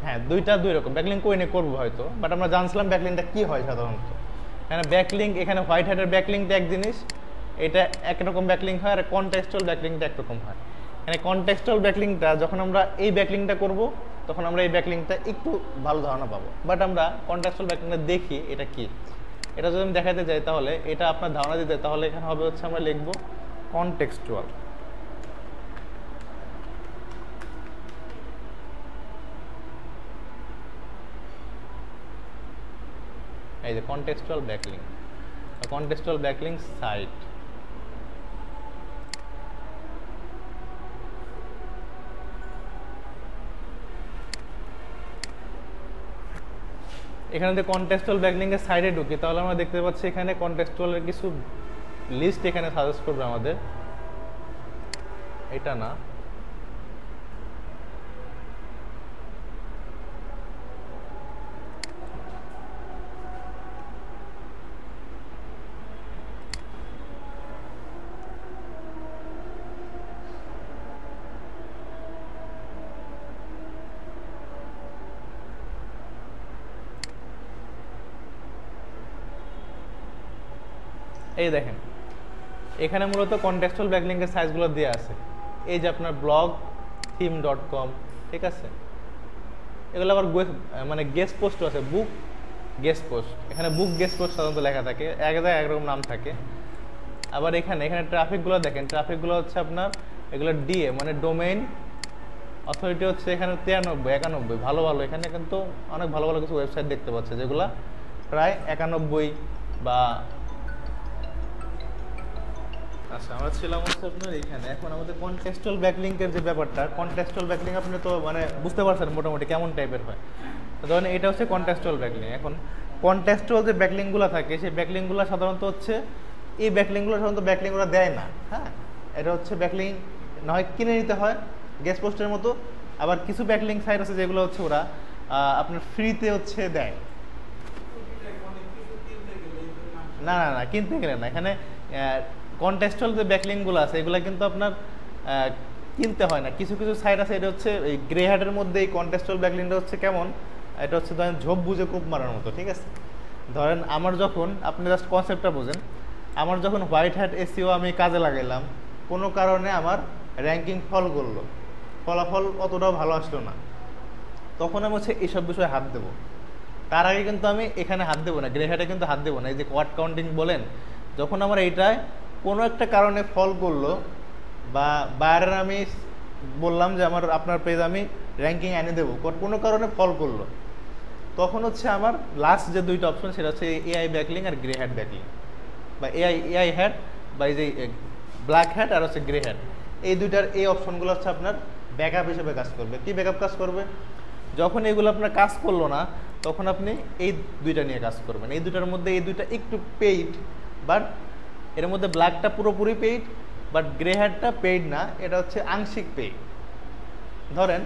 হ্যাঁ, দুইটা দুই রকম। ব্যাকলিঙ্ক কই নিয়ে করবো হয়তো, বাট আমরা জানছিলাম ব্যাকলিঙ্কটা কি হয় সাধারণত। এখানে ব্যাকলিঙ্ক, এখানে হোয়াইট হ্যাটের ব্যাকলিঙ্কটা এক জিনিস, এটা একরকম ব্যাকলিঙ্ক হয়, আর কনটেক্সচুয়াল ব্যাকলিঙ্কটা একরকম হয়। এখানে কনটেক্সচুয়াল ব্যাকলিঙ্কটা যখন আমরা এই ব্যাকলিঙ্কটা করব, তখন আমরা এই ব্যাকলিঙ্কটা একটু ভালো ধারণা পাবো। বাট আমরা কনটেক্সচুয়াল ব্যাকলিঙ্কটা দেখি এটা কি। এটা যদি আমি দেখাতে যাই, তাহলে এটা আপনার ধারণা দিতে, তাহলে এখানে হবে হচ্ছে আমরা লিখব কনটেক্সচুয়াল। এই যে contextual backlink, contextual backlink site. এখানে যদি কনটেক্সচুয়াল ব্যাকলিঙ্কের সাইডে ঢুকি, তাহলে আমরা দেখতে পাচ্ছি এখানে কনটেক্সচুয়ালের কিছু লিস্ট এখানে সাজেস্ট করবে আমাদের। এটা না, এই দেখেন এখানে মূলত কনটেক্সচুয়াল ব্যাকলিংকের সাইজগুলো দেওয়া আছে। এই যে আপনার ব্লগ theme.com, ঠিক আছে, এগুলো আবার মানে গেস্ট পোস্টও আছে, বুক গেস্ট পোস্ট। এখানে বুক গেস্ট পোস্ট সাধারণত লেখা থাকে, এক জায়গায় একরকম নাম থাকে। আবার এখানে ট্রাফিকগুলো দেখেন, ট্রাফিকগুলো হচ্ছে আপনার এগুলো ডিএ মানে ডোমেইন অথরিটি হচ্ছে এখানে 93, 91 ভালো ভালো। এখানে কিন্তু অনেক ভালো ভালো কিছু ওয়েবসাইট দেখতে পাচ্ছে যেগুলো প্রায় 91 বা। আচ্ছা আমরা ছিলাম হচ্ছে আপনার এইখানে। এখন আমাদের কনটেক্সচুয়াল ব্যাকলিংকের যে ব্যাপারটা, কনটেক্সচুয়াল ব্যাকলিং আপনি তো মানে বুঝতে পারছেন মোটামুটি কেমন টাইপের হয়। ধরেন এটা হচ্ছে কনটেক্সচুয়াল ব্যাকলিং। এখন কনটেক্সচুয়াল যে ব্যাকলিংগুলো থাকে সেই ব্যাকলিংগুলো সাধারণত হচ্ছে এই ব্যাকলিংগুলো সাধারণত ব্যাকলিং ওরা দেয় না। হ্যাঁ, এটা হচ্ছে ব্যাকলিং না হয় কিনে নিতে হয় গেস্ট পোস্টের মতো, আবার কিছু ব্যাকলিং সাইট আছে যেগুলো হচ্ছে ওরা আপনার ফ্রিতে হচ্ছে দেয়। না না না কিনতে গেলে না, এখানে কনটেক্সচুয়াল যে ব্যাকলিংগুলো আছে এগুলো কিন্তু আপনার কিনতে হয় না। কিছু কিছু সাইট আছে, এটা হচ্ছে এই গ্রে হ্যাটের মধ্যে এই কনটেক্সচুয়াল ব্যাকলিংটা হচ্ছে কেমন, এটা হচ্ছে ধরেন ঝোপ বুঝে কূপ মারার মতো, ঠিক আছে। ধরেন আমার যখন, আপনি জাস্ট কনসেপ্টটা বোঝেন, আমার যখন হোয়াইট হ্যাট এসইও আমি কাজে লাগাইলাম, কোনো কারণে আমার র্যাঙ্কিং ফল করলো, ফলাফল অতটাও ভালো আসলো না, তখন আমি হচ্ছে এইসব বিষয়ে হাত দেবো। তার আগে কিন্তু আমি এখানে হাত দেবো না, গ্রে হ্যাটে কিন্তু হাত দেবো না। এই যে ওয়ার্ড কাউন্টিং বলেন, যখন আমার এইটায় কোনো একটা কারণে ফল করলো বা বাইরের আমি বললাম যে আপনার পেজ আমি র্যাঙ্কিং এনে দেবো, কোনো কারণে ফল করলো, তখন হচ্ছে আমার লাস্ট যে দুইটা অপশন সেটা হচ্ছে এআই ব্যাকলিং আর গ্রে হ্যাট ব্যাকলিং, বা এআই হ্যাট বা এই যে ব্ল্যাক হ্যাট আর হচ্ছে গ্রে হ্যাট। এই দুইটার এই অপশনগুলো হচ্ছে আপনার ব্যাকআপ হিসেবে কাজ করবে। কি ব্যাকআপ কাজ করবে? যখন এগুলো আপনার কাজ করলো না তখন আপনি এই দুইটা নিয়ে কাজ করবেন। এই দুইটার মধ্যে এই দুইটা একটু পেইড, বাট এর মধ্যে ব্ল্যাকটা পুরোপুরি পেইড, বাট গ্রে হ্যাটটা পেইড না, এটা হচ্ছে আংশিক পেইড। ধরেন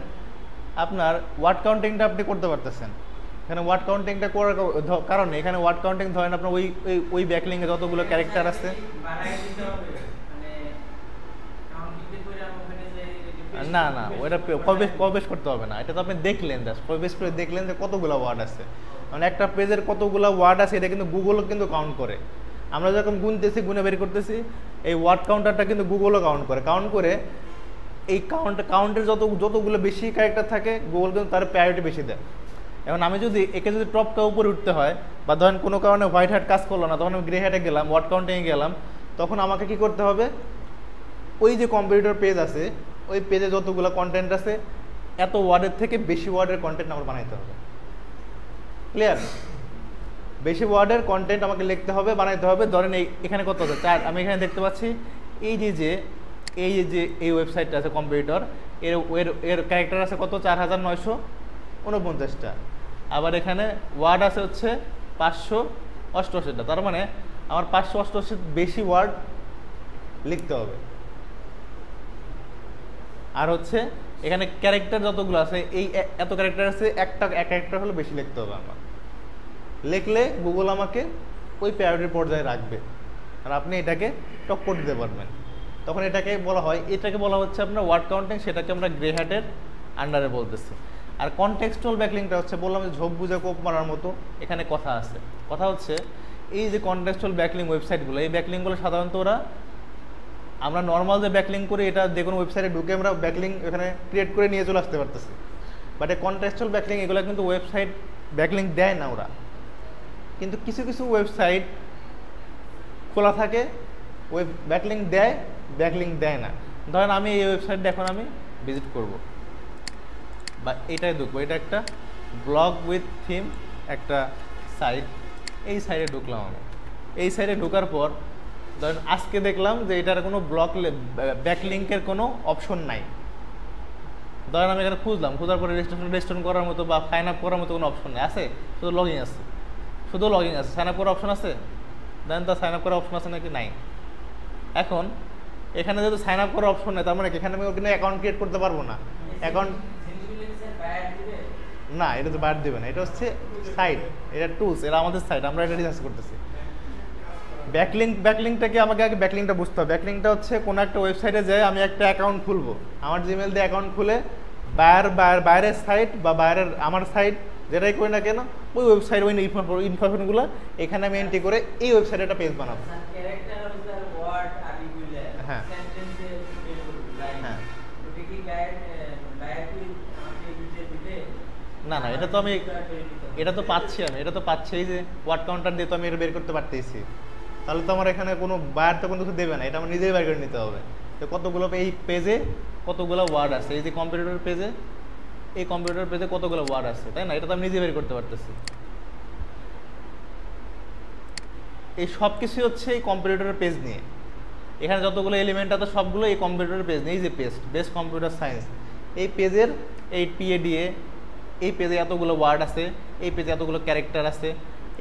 আপনার ওয়ার্ড কাউন্টিংটা আপনি করতে পারতেছেন, এখানে ওয়ার্ড কাউন্টিংটা করার কারণে এখানে ওয়ার্ড কাউন্টিং ধরেন আপনার ওই ব্যাকলিংয়ে যতগুলো ক্যারেক্টার আছে, না না ওইটা প্রবেশ করতে হবে না, এটা তো আপনি দেখলেন, জাস্ট প্রবেশ করে দেখলেন যে কতগুলো ওয়ার্ড আছে। মানে একটা পেজের কতগুলো ওয়ার্ড আছে এটা কিন্তু গুগলও কিন্তু কাউন্ট করে। আমরা যখন গুনতেছি, গুনে বের করতেছি, এই ওয়ার্ড কাউন্টারটা কিন্তু গুগলও কাউন্ট করে এই কাউন্টের যতগুলো বেশি ক্যারেক্টার থাকে গুগল কিন্তু তার প্রায়োরিটি বেশি দেয়। এখন আমি যদি একে যদি টপটা উপরে উঠতে হয়, বা ধরেন কোনো কারণে হোয়াইট হ্যাট কাজ করলো না, তখন আমি গ্রে হ্যাটে গেলাম, ওয়ার্ড কাউন্টিংয়ে গেলাম, তখন আমাকে কি করতে হবে, ওই যে কম্পিউটার পেজ আছে ওই পেজে যতগুলো কন্টেন্ট আছে এত ওয়ার্ডের থেকে বেশি ওয়ার্ডের কন্টেন্ট আমার বানাইতে হবে। ক্লিয়ার? বেশি ওয়ার্ডের কন্টেন্ট আমাকে লিখতে হবে, বানাইতে হবে। ধরেন এখানে কত আছে, 4, আমি এখানে দেখতে পাচ্ছি এই ওয়েবসাইটটা আছে কম্পিউটার, এর ক্যারেক্টার আছে কত, 4949টা। আবার এখানে ওয়ার্ড আছে হচ্ছে 588টা। তার মানে আমার 588 বেশি ওয়ার্ড লিখতে হবে। আর হচ্ছে এখানে ক্যারেক্টার যতগুলো আছে, এই এত ক্যারেক্টার আছে, এক ক্যারেক্টার হলে বেশি লিখতে হবে আমার। লিখলে গুগল আমাকে ওই প্রায়োরিটির পর্যায়ে রাখবে, আর আপনি এটাকে টক্কর দিতে পারবেন। তখন এটাকে বলা হচ্ছে আপনার ওয়ার্ড কাউন্টিং, সেটাকে আমরা গ্রে হ্যাটের আন্ডারে বলতেছি। আর কনটেক্সচুয়াল ব্যাকলিংটা হচ্ছে, বললাম যে ঝোপ বুঝে কোপ মারার মতো। এখানে কথা হচ্ছে এই যে কনটেক্সচুয়াল ব্যাকলিং ওয়েবসাইটগুলো, এই ব্যাকলিংগুলো সাধারণত আমরা নর্মাল যে ব্যাকলিং করি, এটা যে কোনো ওয়েবসাইটে ঢুকে আমরা ব্যাকলিং এখানে ক্রিয়েট করে নিয়ে চলে আসতে পারতেছি। বাট এই কনটেক্সচুয়াল ব্যাকলিং এগুলো কিন্তু ওয়েবসাইট ব্যাকলিং দেয় না ওরা। কিন্তু কিছু কিছু ওয়েবসাইট খোলা থাকে, ব্যাকলিং দেয় না। ধরেন আমি এই ওয়েবসাইটটা এখন আমি ভিজিট করব, বা এটাই ঢুকবো, এটা একটা ব্লগ উইথ থিম একটা সাইট। এই সাইটে ঢুকলাম আমি। এই সাইটে ঢোকার পর ধরেন আজকে দেখলাম যে এটার কোনো ব্যাকলিংকের কোনো অপশন নাই। ধরেন আমি এখানে খোঁজার পরে রেজিস্ট্রেশন করার মতো বা সাইন আপ করার মতো কোনো অপশন নেই, আছে শুধু লগইন আছে। সাইন আপ করার অপশন আছে, দেন তার সাইন আপ করার অপশন আছে নাকি? নাই। এখন এখানে যেহেতু সাইন আপ করার অপশন নেই, তার মানে এখানে আমি ওখানে অ্যাকাউন্ট ক্রিয়েট করতে পারবো না। অ্যাকাউন্ট না, এটা তো বাদ দিবে না, এটা হচ্ছে সাইট, এটা টুলস, এটা আমাদের সাইট, আমরা এটা রিসার্চ করতেছি। ব্যাকলিংটাকে আমাকে আগে ব্যাকলিংটা বুঝতে হবে। ব্যাকলিংটা হচ্ছে কোনো একটা ওয়েবসাইটে যাই আমি একটা অ্যাকাউন্ট খুলবো, আমার জিমেল দিয়ে অ্যাকাউন্ট খুলে বাইরের সাইট বা আমার সাইট যেটাই করি না কেন ওই ওয়েবসাইট ওই ইনফরমেশনগুলো এখানে আমি এন্ট্রি করে এই ওয়েবসাইটে একটা পেজ বানাবো। হ্যাঁ হ্যাঁ না না, এটা তো আমি এটা তো পাচ্ছি এই যে ওয়ার্ড কাউন্টার দিয়ে তো আমি এটা বের করতে পারতেছি। তাহলে তো আমার এখানে কোনো বায়ার তো কোনো কিছু দেবে না, এটা আমার নিজেই বের করে নিতে হবে। তো কতগুলো এই পেজে কতগুলো ওয়ার্ড আছে, এই যে কম্পিউটার পেজে এই কম্পিউটার পেজে কতগুলো ওয়ার্ড আছে, তাই না? এটা তো আমি নিজে বের করতে পারতেছি। এই সব কিছু হচ্ছে এই কম্পিউটারের পেজ নিয়ে, এখানে যতগুলো এলিমেন্ট আছে সবগুলো এই কম্পিউটারের পেজ নিয়ে। এই যে পেজ বেস্ট কম্পিউটার সায়েন্স, এই পেজের এই PADA, এই পেজে এতগুলো ওয়ার্ড আছে, এই পেজে এতগুলো ক্যারেক্টার আছে,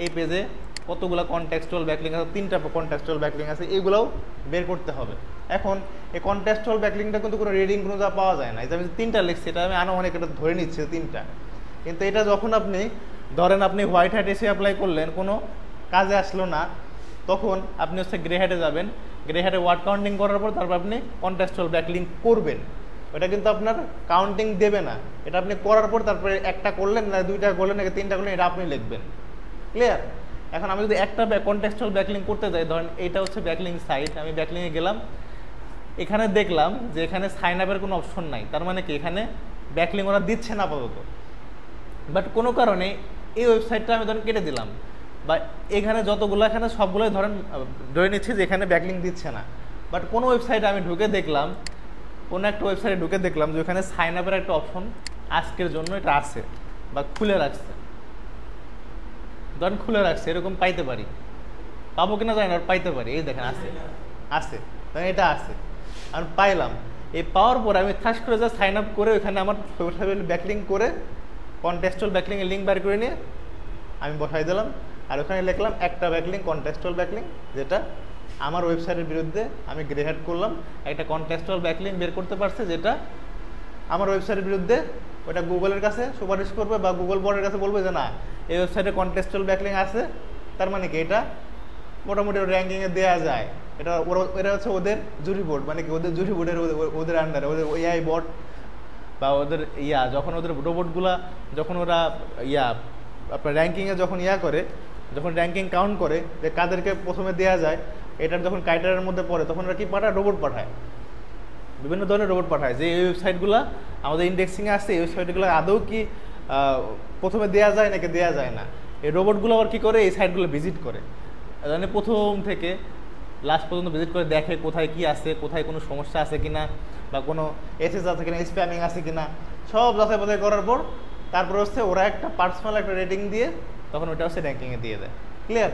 এই পেজে কতগুলো কনটেক্সচুয়াল ব্যাকলিং আছে, 3টা কনটেক্সচুয়াল ব্যাকলিং আছে, এগুলোও বের করতে হবে। এখন এই কনটেক্সচুয়াল ব্যাকলিংটা কিন্তু কোনো রিডিং কোনো যা পাওয়া যায় না। এই যে আমি 3টা লিখছি, এটা আমি আনুমানিক এটা ধরে নিচ্ছি 3টা, কিন্তু এটা যখন আপনি ধরেন আপনি হোয়াইট হ্যাট এসে অ্যাপ্লাই করলেন, কোনো কাজে আসলো না, তখন আপনি হচ্ছে গ্রে হ্যাটে যাবেন, গ্রে হ্যাটে ওয়ার্ড কাউন্টিং করার পর তারপর আপনি কনটেক্সচুয়াল ব্যাকলিং করবেন। ওটা কিন্তু আপনার কাউন্টিং দেবে না, এটা আপনি করার পর তারপরে একটা করলেন না 2টা করলেন নাকি 3টা করলেন, এটা আপনি লিখবেন। ক্লিয়ার? এখন আমি যদি একটা কনটেক্সচুয়াল ব্যাকলিং করতে যাই, ধরেন এইটা হচ্ছে ব্যাকলিং সাইট, আমি ব্যাকলিংয়ে গেলাম, এখানে দেখলাম যে এখানে সাইন আপের কোনো অপশন নাই, তার মানে কি এখানে ব্যাকলিং ওরা দিচ্ছে না আপাতত। বাট কোনো কারণে এই ওয়েবসাইটটা আমি ধরেন কেটে দিলাম, বা এখানে যতগুলো এখানে সবগুলোই ধরে নিচ্ছি যে এখানে ব্যাকলিং দিচ্ছে না। বাট কোনো ওয়েবসাইটে আমি ঢুকে দেখলাম, কোনো একটা ওয়েবসাইটে ঢুকে দেখলাম যে ওখানে সাইন আপের একটা অপশন আজকের জন্য এটা আছে বা খুলে রাখছে, ধরেন খুলে রাখছে, এরকম পাইতে পারি, পাবো কিনা জানি না, পাইতে পারি। এই দেখেন আছে ধরেন এটা আছে, আমি পাইলাম। এই পাওয়ার পর আমি খাস করে যা সাইন আপ করে ওখানে আমার ব্যাকলিং করে কনটেক্সচুয়াল ব্যাকলিংয়ের লিঙ্ক বার করে নিয়ে আমি বসাই দিলাম, আর ওখানে লিখলাম একটা ব্যাকলিং কনটেক্সচুয়াল ব্যাকলিং, যেটা আমার ওয়েবসাইটের বিরুদ্ধে আমি গ্রে হ্যাট করলাম, একটা কনটেক্সচুয়াল ব্যাকলিং বের করতে পারছে যেটা আমার ওয়েবসাইটের বিরুদ্ধে, ওটা গুগলের কাছে সুপারিশ করবে বা গুগল বোর্ডের কাছে বলবে যে না এই ওয়েবসাইটে কনটেক্সচুয়াল ব্যাকলিং আছে, তার মানে কি এটা মোটামুটি র্যাঙ্কিংয়ে দেওয়া যায়। এটা হচ্ছে ওদের জুরি বোর্ড, মানে কি ওদের জুরি বোর্ডের ওদের আন্ডারে ওদের AI বোর্ড বা ওদের যখন ওদের রোবটগুলা যখন ওরা আপনার র্যাঙ্কিংয়ে যখন র্যাঙ্কিং কাউন্ট করে যে কাদেরকে প্রথমে দেওয়া যায়, এটার যখন ক্রাইটেরিয়ার মধ্যে পড়ে তখন ওরা কি পাঠায়, রোবট পাঠায়, বিভিন্ন ধরনের রোবট পাঠায়, যে এই ওয়েবসাইটগুলো আমাদের ইন্ডেক্সিংয়ে আসছে, এই ওয়েবসাইটগুলো আদৌ কি প্রথমে দেওয়া যায় নাকি দেওয়া যায় না। এই রোবটগুলো আবার কী করে, এই সাইটগুলো ভিজিট করে, মানে প্রথম থেকে লাস্ট পর্যন্ত ভিজিট করে দেখে কোথায় কি আছে, কোথায় কোনো সমস্যা আছে কিনা, বা কোনো এসএস আছে কিনা, স্প্যামিং আছে কিনা, সব যাচাই বাছাই করার পর তারপর হচ্ছে ওরা একটা পার্সোনাল একটা রেটিং দিয়ে তখন ওটা হচ্ছে র্যাঙ্কিংয়ে দিয়ে দেয়। ক্লিয়ার?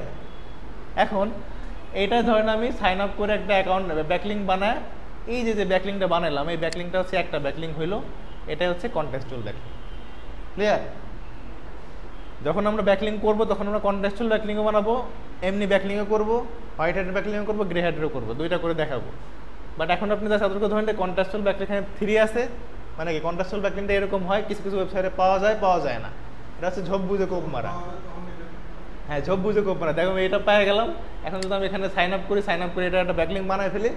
এখন এইটা ধরেন আমি সাইন আপ করে একটা অ্যাকাউন্ট ব্যাকলিং বানায়, এই যে ব্যাকলিংটা বানালাম, এই ব্যাকলিংটা হচ্ছে একটা ব্যাকলিং হইলো, এটাই হচ্ছে কনটেক্সচুয়াল ব্যাকলিং। ক্লিয়ার? যখন আমরা ব্যাকলিং করবো তখন আমরা কনটেক্সচুয়াল ব্যাকলিংও বানাবো, এমনি ব্যাকলিংও করবো, হোয়াইট হ্যাটের ব্যাকলিংও করবো, গ্রে হ্যাটেরও করবো, 2টা করে দেখাবো। বাট এখন আপনি যা সাধারণত ধরেন কনটেক্সচুয়াল ব্যাকলিং এখানে 3 আছে, মানে কি কনটেক্সচুয়াল ব্যাকলিংটা এরকম হয়, কিছু কিছু ওয়েবসাইটে পাওয়া যায় না, এটা হচ্ছে ঝোপ বুঝে কোপ মারা। হ্যাঁ, ঝোপ বুঝে কোপ মারা। দেখো আমি এটা পেয়ে গেলাম, এখন যদি আমি এখানে সাইন আপ করি এটা একটা ব্যাকলিং বানায় ফেলি,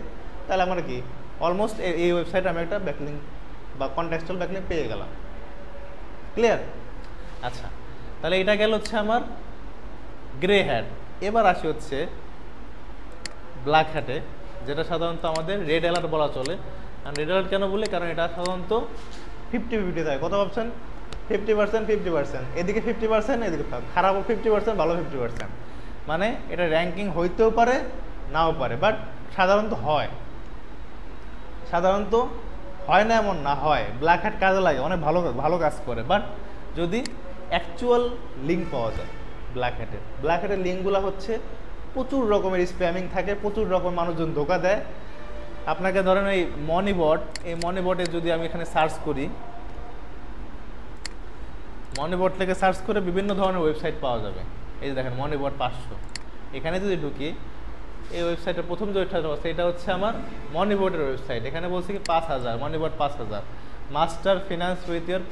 তাহলে আমার কি অলমোস্ট এই ওয়েবসাইটে আমি একটা ব্যাকলিং বা কনটেক্সচুয়াল ব্যাকলিং পেয়ে গেলাম। ক্লিয়ার? আচ্ছা, তাহলে এটা গেল হচ্ছে আমার গ্রে হ্যাট। এবার আসি হচ্ছে ব্ল্যাক হ্যাটে, যেটা সাধারণত আমাদের রেড অ্যালার্ট বলা চলে। আর রেড অ্যালার্ট কেন বলি, কারণ এটা সাধারণত 50-50 থাকে। কত ভাবছেন? 50%, এদিকে 50%, এদিকে খারাপও 50%, ভালো 50%, মানে এটা র্যাঙ্কিং হইতেও পারে নাও পারে, বাট সাধারণত হয় না এমন না, হয়। ব্ল্যাক হ্যাট কাজে লাগে, অনেক ভালো কাজ করে, বাট যদি অ্যাকচুয়াল লিঙ্ক পাওয়া যায় ব্ল্যাক হ্যাটের লিঙ্কগুলো হচ্ছে প্রচুর রকমের স্প্যামিং থাকে, প্রচুর রকম মানুষজন ধোকা দেয় আপনাকে। ধরেন এই মনিবট, এই মনিবটে যদি আমি এখানে সার্চ করি, মনিবট থেকে সার্চ করে বিভিন্ন ধরনের ওয়েবসাইট পাওয়া যাবে। এই যে দেখেন মনিবট 500, এখানে যদি ঢুকি, এই ওয়েবসাইটের প্রথম যে ওয়েবসাইট আছে এটা হচ্ছে আমার মনিবটের ওয়েবসাইট। এখানে বলছে কি 5000, মনিবট 5000, master finance with year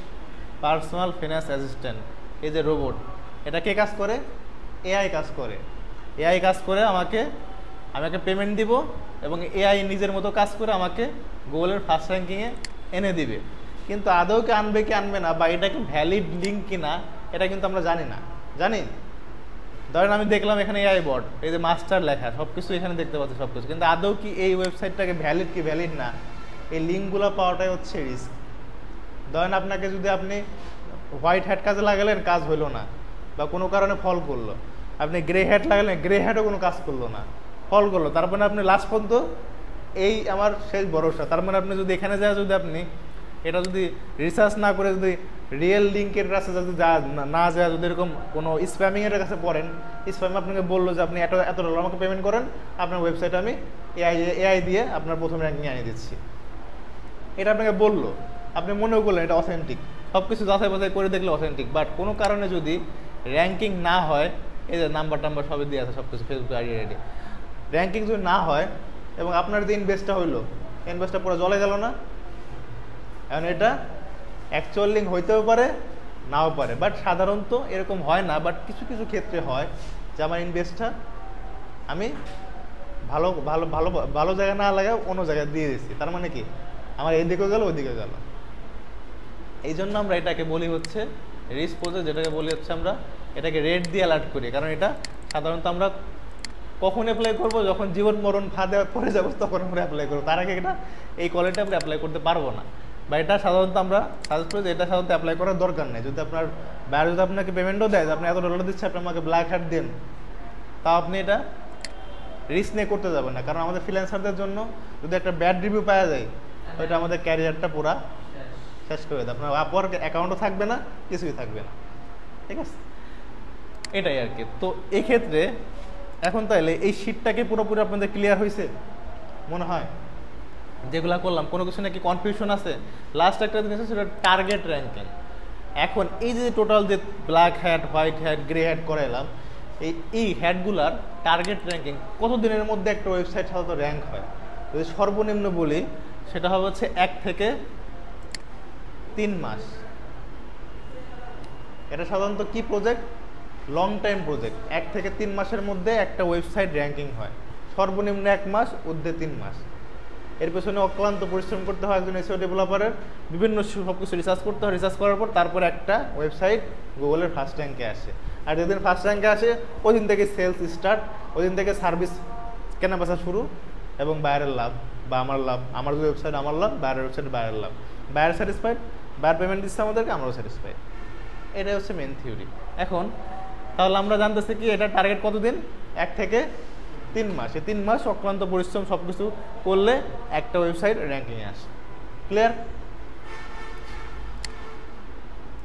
personal finance assistant. এই যে রোবট, এটা কে কাজ করে? AI কাজ করে আমাকে পেমেন্ট দিব, এবং AI নিজের মতো কাজ করে আমাকে গুগলের ফার্স্ট র্যাঙ্কিংয়ে এনে দিবে। কিন্তু আদৌ কি আনবে কি আনবে না, বা এটা কি ভ্যালিড লিঙ্ক কিনা, এটা কিন্তু আমরা জানি না। জানি, ধরেন আমি দেখলাম এখানে এআই বট, এই যে মাস্টার লেখা সব কিছু এখানে দেখতে পাচ্ছি সব কিছু, কিন্তু আদৌ কি এই ওয়েবসাইটটাকে ভ্যালিড কি ভ্যালিড না, এই লিঙ্কগুলো পাওয়াটাই হচ্ছে রিস্ক। ধরেন আপনাকে যদি আপনি হোয়াইট হ্যাট কাজে লাগালেন, কাজ হইলো না বা কোনো কারণে ফল করলো, আপনি গ্রে হ্যাট লাগালেন, গ্রে হ্যাটও কোনো কাজ করলো না, ফল করলো, তার মানে আপনি লাস্ট পর্যন্ত এই আমার শেষ ভরসা। তার মানে আপনি যদি এখানে যায়, যদি আপনি এটা যদি রিসার্চ না করে যদি রিয়েল লিঙ্কের কাছে যদি না যায়, যদি এরকম কোনো স্প্যামিংয়ের কাছে পড়েন, স্প্যাম আপনাকে বললো যে আপনি এত ডলার আমাকে পেমেন্ট করেন, আপনার ওয়েবসাইটে আমি এআই দিয়ে আপনার প্রথম র্যাঙ্কিং আনিয়ে দিচ্ছি, এটা আপনাকে বললো, আপনি মনেও করলেন এটা অথেন্টিক, সব কিছু যাচাই বাছাই করে দেখলে অথেন্টিক, বাট কোনো কারণে যদি র্যাঙ্কিং না হয়, এই যে নাম্বার সবই দিয়ে আছে সব কিছু, ফেসবুক আইডি র্যাঙ্কিং যদি না হয় এবং আপনার যে ইনভেস্টটা হইলো, ইনভেস্টটা পুরো জলে গেল না। এখন এটা অ্যাকচুয়াল লিঙ্ক হইতেও পারে, নাও পারে, বাট সাধারণত এরকম হয় না, বাট কিছু কিছু ক্ষেত্রে হয় যে আমার ইনভেস্টটা আমি ভালো ভালো ভালো ভালো জায়গায় না লাগাও অন্য জায়গায় দিয়ে দিচ্ছি, তার মানে কি আমার এইদিকেও গেল ওইদিকে গেল। এই জন্য আমরা এটাকে বলি হচ্ছে রিস্ক পোজে, যেটাকে বলি হচ্ছে আমরা এটাকে রেড দিয়ে অ্যালার্ট করি, কারণ এটা সাধারণত আমরা কখন অ্যাপ্লাই করবো, যখন জীবন মরণ ফাঁদে পড়ে যাবো তখন আমরা অ্যাপ্লাই করবো, তার আগে এটা এই কোয়ালিটি আমরা অ্যাপ্লাই করতে পারবো না। বা এটা সাধারণত আমরা সাজেস্ট করি যে এটা সাধারণত অ্যাপ্লাই করার দরকার নেই। যদি আপনার বাইরে যদি আপনাকে পেমেন্টও দেয়, আপনি এত ডলার দিচ্ছে, আপনি আমাকে ব্ল্যাক হ্যাট দেন, তাও আপনি এটা রিস্ক নিয়ে করতে যাবেন না, কারণ আমাদের ফ্রিল্যান্সারদের জন্য যদি একটা ব্যাড রিভিউ পাওয়া যায়, ওইটা আমাদের ক্যারিয়ারটা পুরা শেষ করে দেয়, আপনার আপওয়ার্ক অ্যাকাউন্টও থাকবে না, কিছুই থাকবে না, ঠিক আছে? এটাই আর কি। তো এক্ষেত্রে এখন তাইলে এই শীটটাকে পুরোপুরি আপনাদের ক্লিয়ার হয়েছে মনে হয়? যেগুলা করলাম কোনো কিছু নাকি কনফিউশন আছে? লাস্ট একটা জিনিস আছে, সেটা টার্গেট র্যাঙ্কিং। এখন এই যে টোটাল যে black hat, white hat, grey hat করাইলাম, এই হ্যাটগুলার টার্গেট র্যাঙ্কিং কত দিনের মধ্যে একটা ওয়েবসাইট সাধারণত র্যাঙ্ক হয়? যদি সর্বনিম্ন বলি, সেটা হবে হচ্ছে 1 থেকে 3 মাস। এটা সাধারণত কি প্রজেক্ট? Long time project. 1 থেকে 3 মাসের মধ্যে একটা ওয়েবসাইট র্যাঙ্কিং হয়, সর্বনিম্ন 1 মাস, ঊর্ধ্বে 3 মাস। এর পেছনে অক্লান্ত পরিশ্রম করতে হয় একজন এসইও ডেভেলপারের, বিভিন্ন সব কিছু রিসার্চ করতে হয়, রিসার্চ করার পর তারপরে একটা ওয়েবসাইট গুগলের ফার্স্ট র্যাঙ্কে আসে। আর যেদিন ফার্স্ট র্যাঙ্কে আসে ওই দিন থেকে সেলস স্টার্ট, ওই দিন থেকে সার্ভিস কেনা বেচা শুরু, এবং বাইরের লাভ বা আমার লাভ, আমার যে ওয়েবসাইট আমার লাভ, বাইরের ওয়েবসাইট বাইরের লাভ, বাইরে স্যাটিসফাইড, বাইরে পেমেন্ট দিচ্ছে আমাদেরকে, আমরাও স্যাটিসফাইড। এটাই হচ্ছে মেন থিওরি। এখন তাহলে আমরা জানতেছি কি এটা টার্গেট কতদিন? 1 থেকে 3 মাস। এই 3 মাস অক্লান্ত পরিশ্রম সব কিছু করলে একটা ওয়েবসাইট র্যাঙ্কিংয়ে আসে। ক্লিয়ার?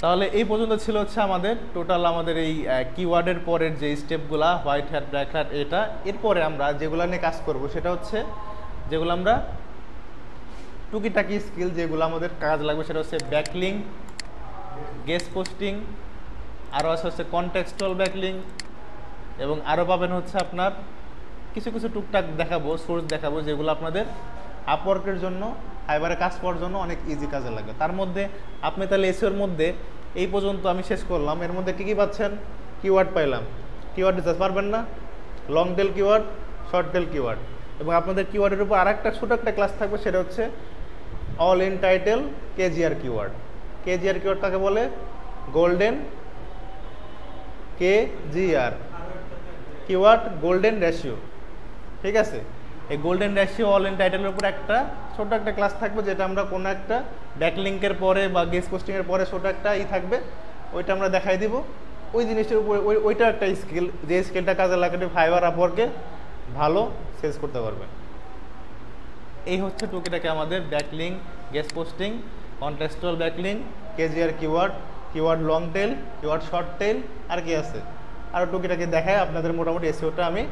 তাহলে এই পর্যন্ত ছিল হচ্ছে আমাদের টোটাল আমাদের এই কিওয়ার্ডের পরের যে স্টেপগুলা, হোয়াইট হ্যাট, ব্ল্যাক হ্যাট, এটা। এরপরে আমরা যেগুলো নিয়ে কাজ করব সেটা হচ্ছে যেগুলো আমরা টুকিটাকি স্কিল যেগুলো আমাদের কাজ লাগবে, সেটা হচ্ছে ব্যাকলিং, গেস্ট পোস্টিং, আরও আছে হচ্ছে কনটেক্সচুয়াল ব্যাকলিং, এবং আরও পাবেন হচ্ছে আপনার কিছু কিছু টুকটাক দেখাবো, সোর্স দেখাবো, যেগুলো আপনাদের আপওয়ার্কের জন্য, ফাইবারে কাজ করার জন্য অনেক ইজি কাজে লাগে। তার মধ্যে আপনি তাহলে এসইওর মধ্যে এই পর্যন্ত আমি শেষ করলাম, এর মধ্যে কী কী পাচ্ছেন? কিওয়ার্ড পাইলাম, কিওয়ার্ড রিসার্চ পারবেন না, লং টেল কিওয়ার্ড, শর্ট টেল কিওয়ার্ড, এবং আপনাদের কিওয়ার্ডের উপর আর একটা ছোটো একটা ক্লাস থাকবে, সেটা হচ্ছে all in title KGR keyword. KGR keyword তাকে বলে golden KGR keyword golden ratio, ঠিক আছে? এই গোল্ডেন রেশিও অল ইন টাইটেলের উপর একটা ছোট একটা ক্লাস থাকবে, যেটা আমরা কোনো একটা ব্যাকলিঙ্কের পরে বা গেস্ট পোস্টিংয়ের পরে ছোট একটা থাকবে, ওইটা আমরা দেখাই দিব। ওই জিনিসটার উপরে ওইটা একটা স্কিল, যে স্কিলটা কাজে লাগাতে ফাইবার আপওয়ার্কে ভালো সেলস করতে পারবে। এই হচ্ছে টুকিটাকে আমাদের backlink, guest posting, contextual backlink, KGR keyword, keyword long tail, keyword short tail, আর কি আছে আরও টুকিটাকে দেখায় আপনাদের। মোটামুটি এসইওটা আমি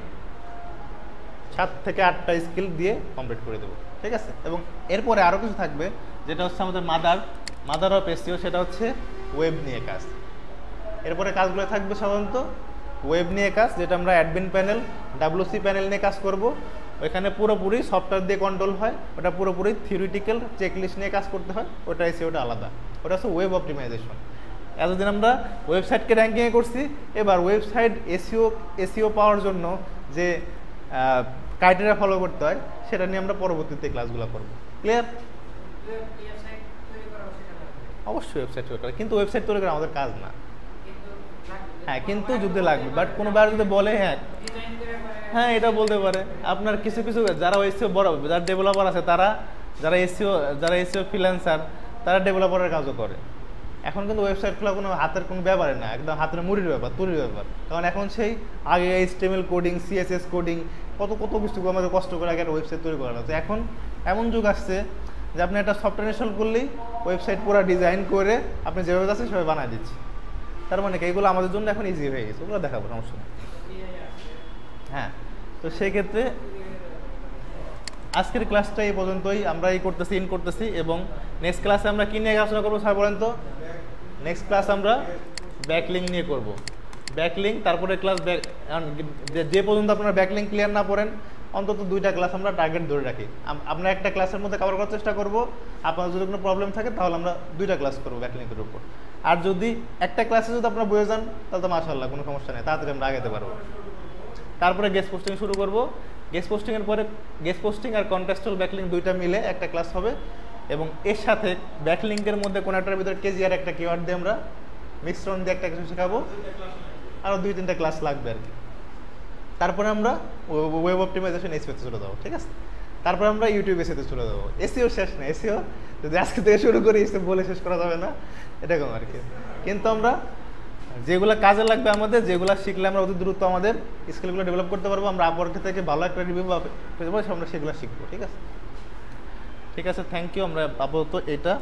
7 থেকে 8টা স্কিল দিয়ে কমপ্লিট করে দেবো, ঠিক আছে? এবং এরপরে আরও কিছু থাকবে, যেটা হচ্ছে আমাদের মাদার অফ এসইও, সেটা হচ্ছে ওয়েব নিয়ে কাজ। এরপরে কাজগুলো থাকবে সাধারণত ওয়েব নিয়ে কাজ, যেটা আমরা অ্যাডমিন প্যানেল, ডাব্লিউসি প্যানেল নিয়ে কাজ করব। ওইখানে পুরোপুরি সফটওয়্যার দিয়ে কন্ট্রোল হয়, ওটা পুরোপুরি থিওরিটিক্যাল চেকলিস্ট নিয়ে কাজ করতে হয়, ওটা এসইওটা আলাদা, ওটা হচ্ছে ওয়েব অপটিমাইজেশন। এতদিন আমরা ওয়েবসাইটকে র্যাঙ্কিংয়ে করছি, এবার ওয়েবসাইট এসইও পাওয়ার জন্য যে ক্রাইটেরিয়া ফলো করতে হয় সেটা নিয়ে আমরা পরবর্তীতে ক্লাসগুলো করব। ক্লিয়ার? অবশ্যই ওয়েবসাইট তৈরি করা, কিন্তু ওয়েবসাইট তৈরি করা আমাদের কাজ না। হ্যাঁ কিন্তু যদি লাগবে, বাট কোনোবার যদি বলে হ্যাঁ হ্যাঁ এটা বলতে পারে। আপনার কিছু কিছু যারা এসিও বড় যারা ডেভেলপার আছে তারা, যারা এসিও ফ্রিল্যান্সার তারা ডেভেলপারের কাজও করে। এখন কিন্তু ওয়েবসাইট খোলা কোনো হাতের কোনো ব্যাপারে না, একদম হাতের মুড়ির ব্যাপার, তুলির ব্যাপার। কারণ এখন সেই আগে HTML কোডিং, CSS কোডিং, কত কত কিছু আমাদের কষ্ট করে আগে একটা ওয়েবসাইট তৈরি করা হতো। এখন এমন যুগ আসছে যে আপনি একটা সফটওয়্যার ইনস্টল করলেই ওয়েবসাইট পুরো ডিজাইন করে আপনি যেভাবে যাচ্ছেন সেভাবে বানিয়ে দিচ্ছে। তার মানে কি এগুলো আমাদের জন্য এখন ইজি হয়ে গেছে, ওগুলো দেখাবো সমস্যা নেই। হ্যাঁ, তো সেক্ষেত্রে আজকের ক্লাসটা এই পর্যন্তই আমরা ইন করতেছি এবং নেক্সট ক্লাসে আমরা কী নিয়ে আলোচনা করবো স্যার বলেন তো? নেক্সট ক্লাস আমরা ব্যাকলিঙ্ক নিয়ে করব। ব্যাকলিঙ্ক, তারপরে ক্লাস যে পর্যন্ত আপনারা ব্যাকলিঙ্ক ক্লিয়ার না করেন অন্তত 2টা ক্লাস আমরা টার্গেট ধরে রাখি। আমরা একটা ক্লাসের মধ্যে কভার করার চেষ্টা করব। আপনার যদি কোনো প্রবলেম থাকে তাহলে আমরা 2টা ক্লাস করবো ব্যাকলিঙ্কের উপর। আর যদি একটা ক্লাসে যদি আপনারা বুঝে যান তাহলে তো মাশাআল্লাহ কোনো সমস্যা নেই, তাড়াতাড়ি আমরা আগাতে পারবো। তারপরে গেস্ট পোস্টিং শুরু করব। গেস্ট পোস্টিংয়ের পরে গেস্ট পোস্টিং আর কন্টেক্সচুয়াল ব্যাকলিঙ্ক 2টা মিলে একটা ক্লাস হবে এবং এর সাথে ব্যাকলিঙ্কের মধ্যে কোনোটার ভিতরে কেজিআর একটা কিওয়ার্ড দিয়ে আমরা মিশ্রণ দিয়ে একটা কিছু শেখাবো। আরও 2-3টা ক্লাস লাগবে আর কি। তারপরে আমরা ওয়েব অপটিমাইজেশন এসিওতে চলে যাবো, ঠিক আছে? তারপরে আমরা ইউটিউব এসিওতে চলে যাবো। এসিও শেষ না, এসিও যদি আজকে থেকে শুরু করি এসে বলে শেষ করা যাবে না, এরকম আর কি। কিন্তু আমরা যেগুলো কাজে লাগবে আমাদের, যেগুলো শিখলে আমরা অতি দ্রুত আমাদের স্কিলগুলো ডেভেলপ করতে পারবো, আমরা আপওয়ার্ক থেকে ভালো একটা রিভিউ পাবো, আমরা সেগুলো শিখবো, ঠিক আছে? ঠিক আছে, থ্যাংক ইউ। আমরা আপাতত এটা